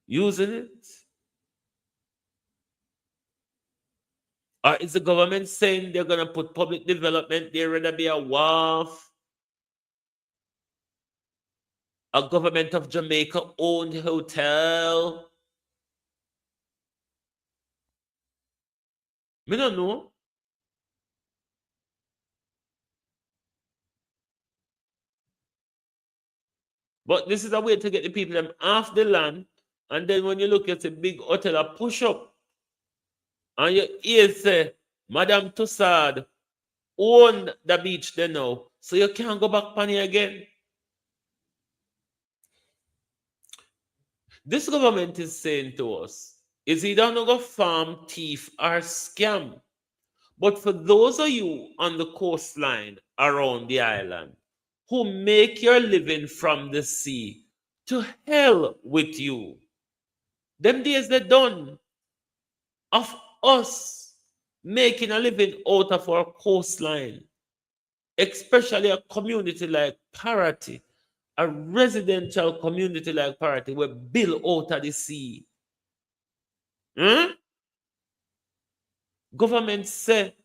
using it? Or is the government saying they're going to put public development there, rather be a wharf? A government of Jamaica owned hotel? Me don't know. But this is a way to get the people them off the land. And then when you look at the big hotel, a push up. And you hear say, Madame Tussard own the beach there now. So you can't go back on it again. This government is saying to us, is either not go farm, thief, or scam. But for those of you on the coastline around the island who make your living from the sea, to hell with you. Them days they're done of us making a living out of our coastline, especially a community like Parity, a residential community like Parity, where built out of the sea. Government say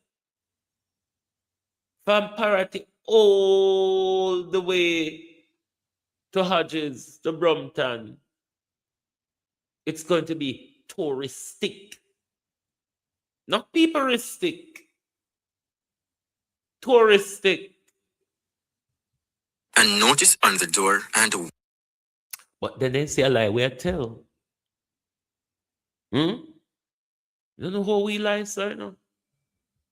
from Parity all the way to Hodges, to Brompton, it's going to be touristic. Not peopleistic. Touristic. A notice on the door and... But then they say a lie, we tell. You don't know how we lie, sir, no?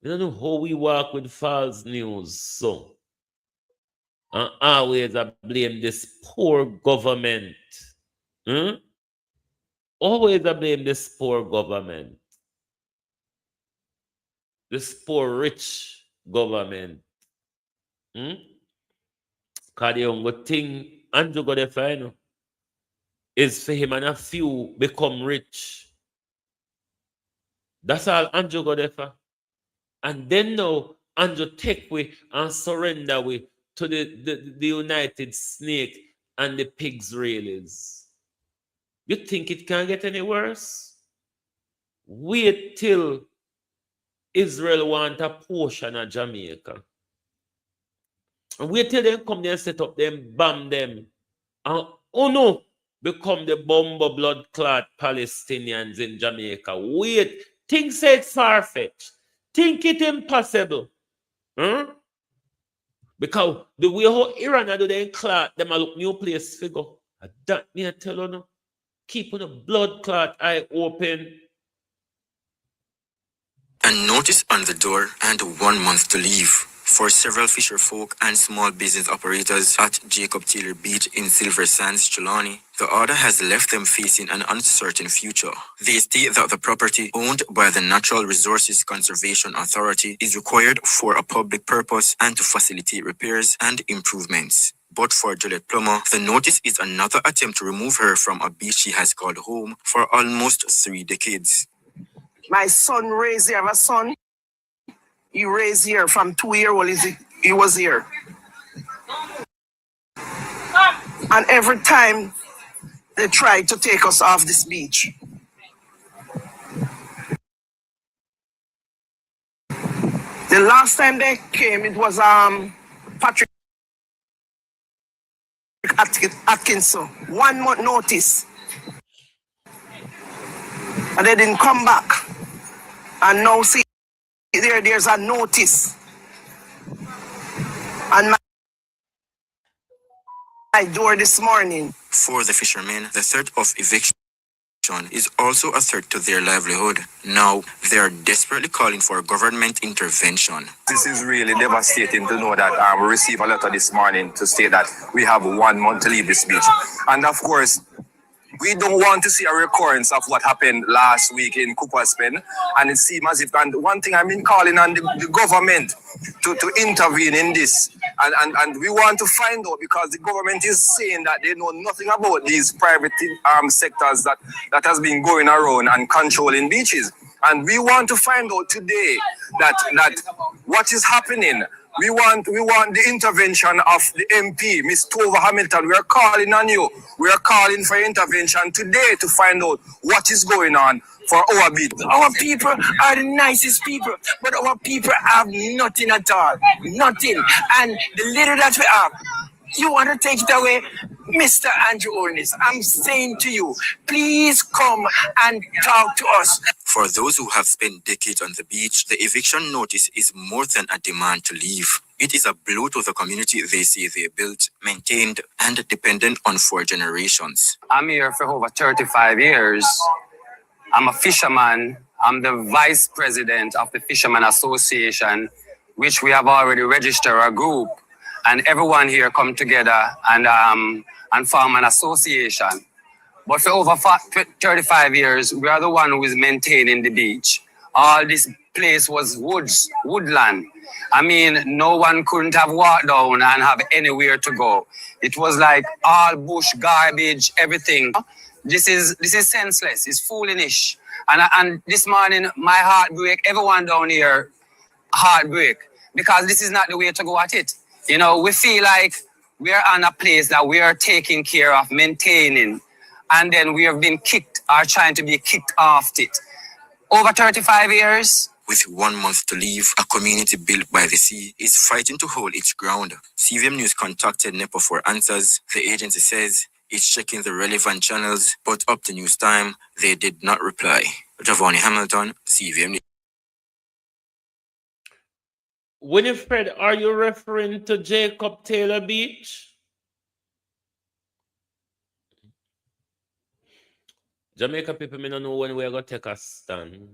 You don't know how we walk with false news, so. And always I blame this poor government. Always I blame this poor government. This poor rich government. Because the only thing Andrew got to find is for him and a few become rich. That's all Andrew got to find. And then now Andrew take we and surrender we to the United Snake and the pigs railings. You think it can get any worse? Wait till Israel want a portion of Jamaica. And wait till them come there and set up them, bomb them. And oh no, become the bomber blood clot Palestinians in Jamaica. Wait, think say it's far-fetched. Think it impossible. Because the way how Iran do them clot, them a look new place figure. That me I tell you no. Keep on a blood clot eye open. A notice on the door and 1 month to leave for several fisher folk and small business operators at Jacob Taylor Beach in Silver Sands, Trelawney. The order has left them facing an uncertain future. They state that the property owned by the Natural Resources Conservation Authority is required for a public purpose and to facilitate repairs and improvements. But for Juliet Plummer, the notice is another attempt to remove her from a beach she has called home for almost 3 decades. My son raised here. I have a son. He raised here from 2-year-old. He was here. And every time they tried to take us off this beach. The last time they came, it was Patrick Atkinson. 1 month notice. And they didn't come back. And now see, there's a notice. And my door this morning. For the fishermen, the threat of eviction is also a threat to their livelihood. Now, they are desperately calling for government intervention. This is really devastating to know that we received a letter this morning to state that we have 1 month to leave this beach. And of course, we don't want to see a recurrence of what happened last week in Cooper's Pen. And it seems as if, and one thing I've been calling on the government to intervene in this. And we want to find out, because the government is saying that they know nothing about these private sectors that has been going around and controlling beaches. And we want to find out today that what is happening. We want the intervention of the MP, Ms. Tova Hamilton. We are calling on you. We are calling for intervention today to find out what is going on for our beach. Our people are the nicest people, but our people have nothing at all. Nothing. And the little that we have, you want to take it away? Mr. Andrew Ornis, I'm saying to you, please come and talk to us. For those who have spent decades on the beach, the eviction notice is more than a demand to leave. It is a blow to the community they say they built, maintained, and dependent on for generations. I'm here for over 35 years. I'm a fisherman. I'm the vice president of the Fisherman Association, which we have already registered a group. And everyone here come together and form an association. But for over 35 years, we are the one who is maintaining the beach. All this place was woodland. I mean, no one couldn't have walked down and have anywhere to go. It was like all bush, garbage, everything. This is senseless. It's foolish. And this morning, my heart break. Everyone down here, heart break, because this is not the way to go at it. You know, we feel like we're on a place that we are taking care of, maintaining, and then we have been kicked or trying to be kicked off it. Over 35 years. With 1 month to leave, a community built by the sea is fighting to hold its ground. CVM News contacted NEPA for answers. The agency says it's checking the relevant channels, but up to news time, they did not reply. Javoni Hamilton, CVM News. Winifred, are you referring to Jacob Taylor Beach? Jamaica people may not know when we are going to take a stand.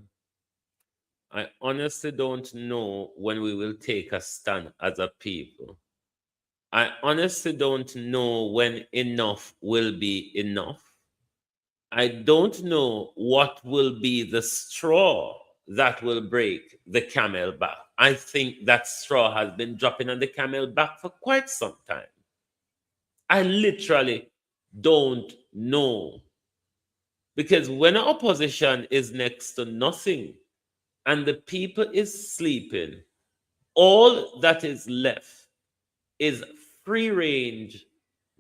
I honestly don't know when we will take a stand as a people. I honestly don't know when enough will be enough. I don't know what will be the straw that will break the camel back. I think that straw has been dropping on the camel back for quite some time. I literally don't know. Because when opposition is next to nothing and the people is sleeping, all that is left is free range,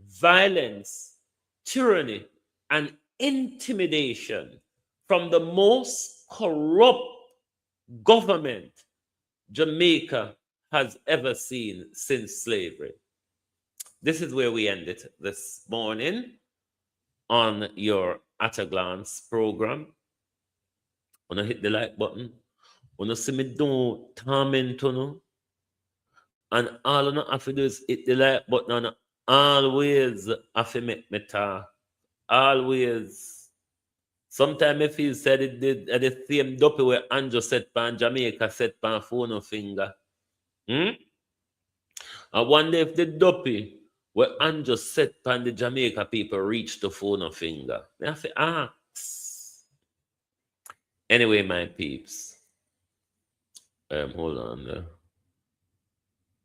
violence, tyranny, and intimidation from the most corrupt government Jamaica has ever seen since slavery. This is where we end it this morning on your At a Glance program. Wanna hit the like button? Wanna see me do torment to no? And all you have to do is hit the like button and always have to make me talk. Always. Sometimes I feel said it did at the same dopey where Andrew set pan Jamaica set pan phone finger. I wonder if the dopey where Andrew set pan the Jamaica people reach the phone finger. They have to ask. Anyway, my peeps. Hold on there.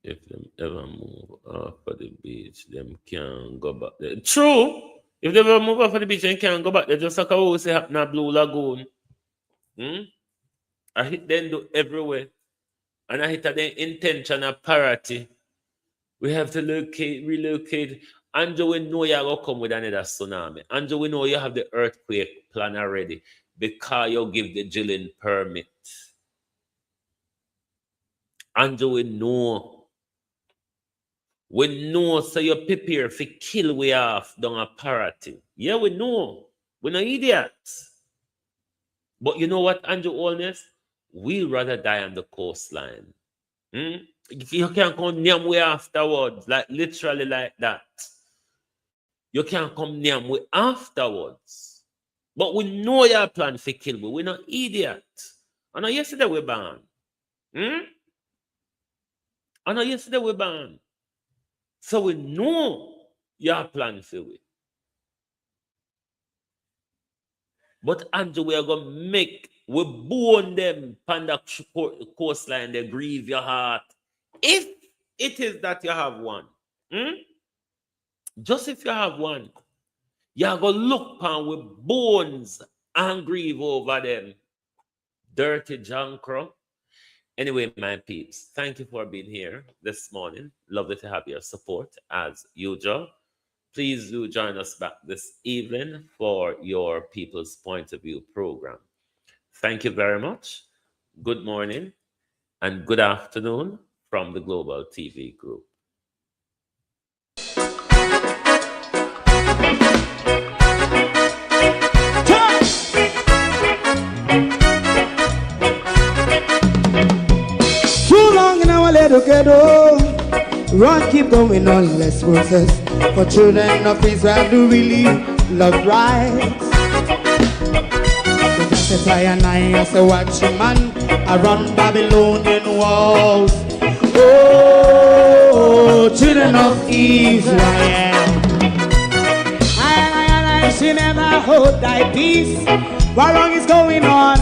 If them ever move off of the beach, them can't go back there. True. If they ever move off of the beach and can't go back there, just like I always say happen at Blue Lagoon. I hit them do everywhere. And I hit the intentional parity. We have to relocate. Andrew, we know you're going to come with another tsunami. Andrew, we know you have the earthquake plan already because you give the drilling permit. Andrew, we know. We know, so you prepare for kill we off down a parity. Yeah, we know. We're not idiots. But you know what, Andrew Holness? We'd rather die on the coastline. You can't come near me afterwards, like literally like that. You can't come near me afterwards. But we know your plan for kill me. We're not idiots. I know yesterday we banned. I know yesterday we banned. So we know your plan for it. But Andrew, we are going to make, we bone them on the coastline, they grieve your heart. If it is that you have one, just if you have one, you are going to look upon with bones and grieve over them. Dirty Jankro. Anyway, my peeps, thank you for being here this morning. Lovely to have your support as usual. Please do join us back this evening for your People's Point of View program. Thank you very much. Good morning and good afternoon from the Global TV Group. Together, run, keep going on, less process. For children of Israel do really love rights. So just as I and I as a watching man, I run Babylonian walls. Oh, children of Israel, I should never hold thy peace. What wrong is going on?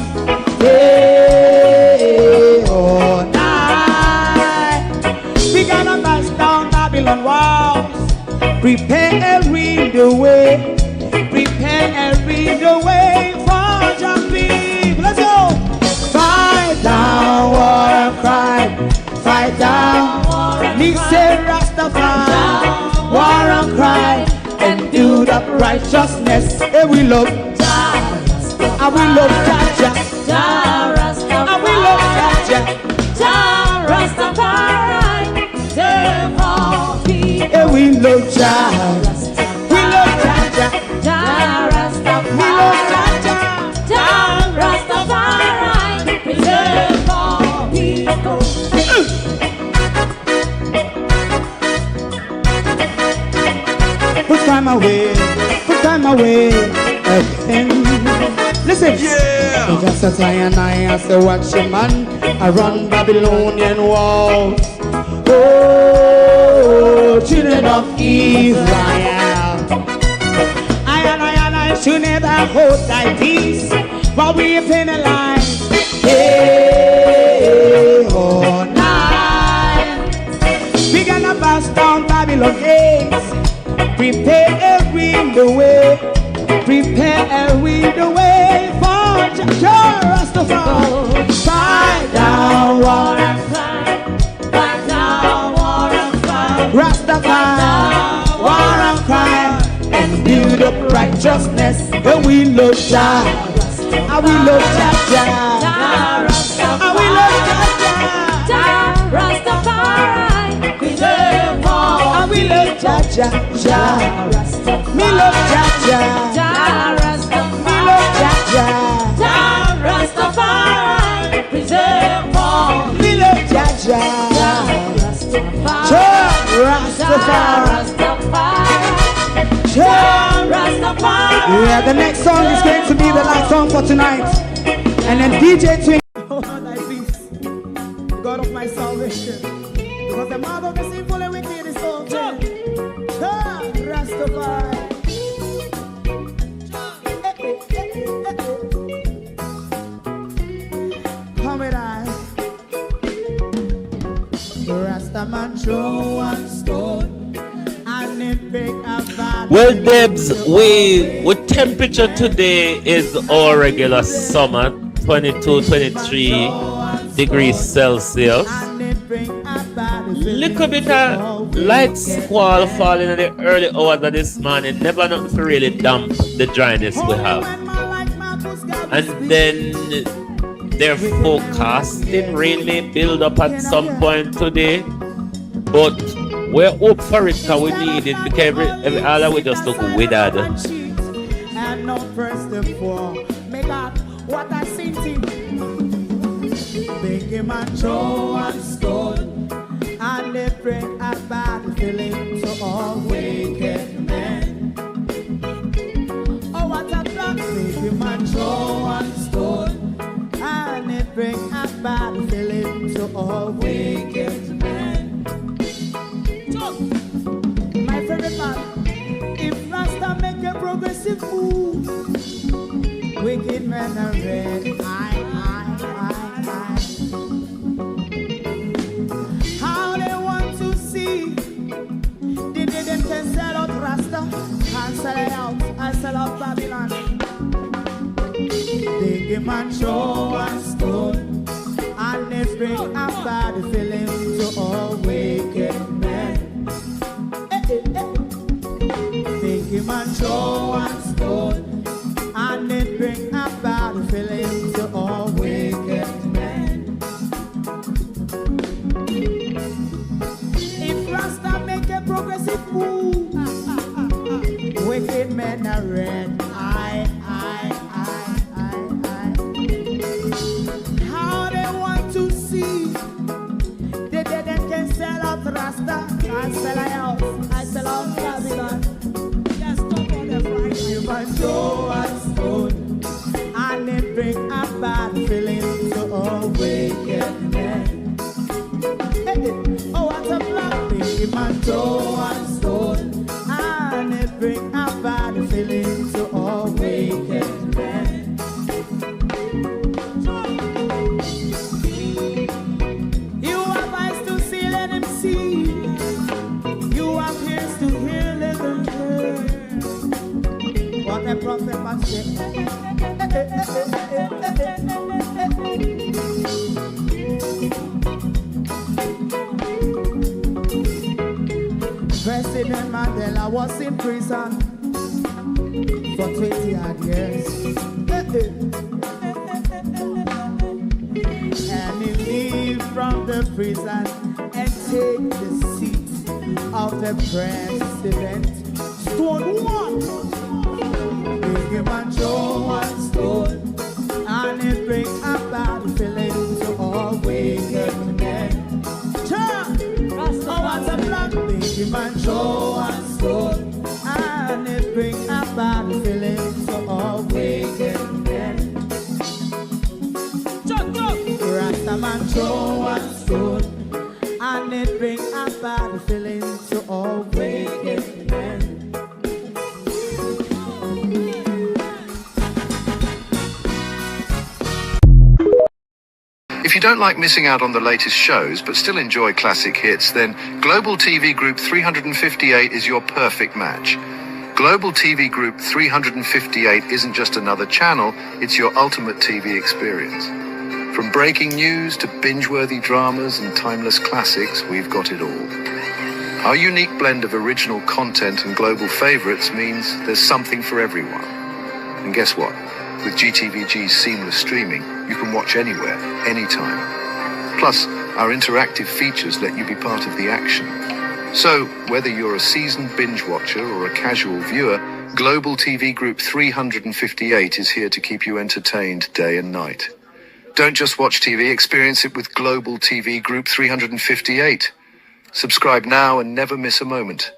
Hey, oh, we gonna bust down Babylon walls. Prepare the way. Prepare the way for your people. Let's go. Fight down war and crime. Fight down war and crime. Say Rastafari. War and crime. And do the righteousness. And we love Jah. And we love Jah. And we love Jah. Jah Rastafari. And we love Jah. We love Jah. Jah Rastafari. We love Jah. Jah Rastafari. Preserve all people. Put time away. Put time away again. Listen. Yeah. Just as I and I as a watching man, I run Babylonian walls. Oh, children of Israel, I should never hold thy peace while we penalize. Hey, oh, night. We gonna bust down Babylon gates. Prepare the way. Prepare the way for Jah Rastafari. Fight down war and crime. Rastafari, war and crime, and build up righteousness. And we love Jah, and we love Jah, and we love Jah, Rastafari, preserve all. And we love Jah, me love Jah, me love Jah, Rastafari, preserve all. Me love Jah. Rastafari, Rastafari, Rastafari, Yeah, the next song is going to be the last song for tonight. And then DJ Twin. Oh, thy peace, God of my salvation. Because the mouth of the sinful and wicked is so dead. Rastafari. Come with I. Rastaman throw one stone. Well, Debs, with temperature today is our regular summer, 22-23 degrees Celsius. Little bit of light squall falling in the early hours of this morning. Never nothing to really damp the dryness we have. And then they're forecasting rain may build up at some point today. But we're up for it because we need it, because every hour we just look withered. And no first of all, make up what I sing to. Big him and throw and stone, and they bring a bad feeling to all wicked men. Oh, what a plan! Big him and throw and stone, and they bring a bad feeling to all wicked men. My favorite man, if Rasta make a progressive move, wicked men are red. How they want to see, they can sell out Rasta and sell it out, and sell out Babylon. They give man show and stone, and they bring a bad feeling to all wicked men. Take him and throw and stone, and it bring a bad feeling to all wicked men. If Rasta make a progressive move, wicked men are red. How they want to see, they can sell out Rasta, I sell out, I sell out Babylon. Just stop on the front. You might throw and stone, and it bring a bad feeling to all wicked men. Oh, what a black thing, you might throw and stone, and it bring a bad feeling to all wicked men. You have eyes to see, let him see. You have ears to hear, let them hear. What a prophet must say. President Mandela was in prison for 20 odd years. And he leave from the prison and take the seat of the president. Stone one. Big him and throw and stone, and it bring a bad feeling to all wicked men. Oh, what a black. Big him and throw and stone, and it bring a bad feeling to all wicked men. Rastaman throw and stone, and it bring a bad feeling to all wicked men. If you don't like missing out on the latest shows but still enjoy classic hits, then Global TV Group 358 is your perfect match. Global TV Group 358 isn't just another channel, it's your ultimate TV experience. From breaking news to binge-worthy dramas and timeless classics, we've got it all. Our unique blend of original content and global favorites means there's something for everyone. And guess what? With GTVG's seamless streaming, you can watch anywhere, anytime. Plus, our interactive features let you be part of the action. So, whether you're a seasoned binge watcher or a casual viewer, Global TV Group 358 is here to keep you entertained day and night. Don't just watch TV, experience it with Global TV Group 358. Subscribe now and never miss a moment.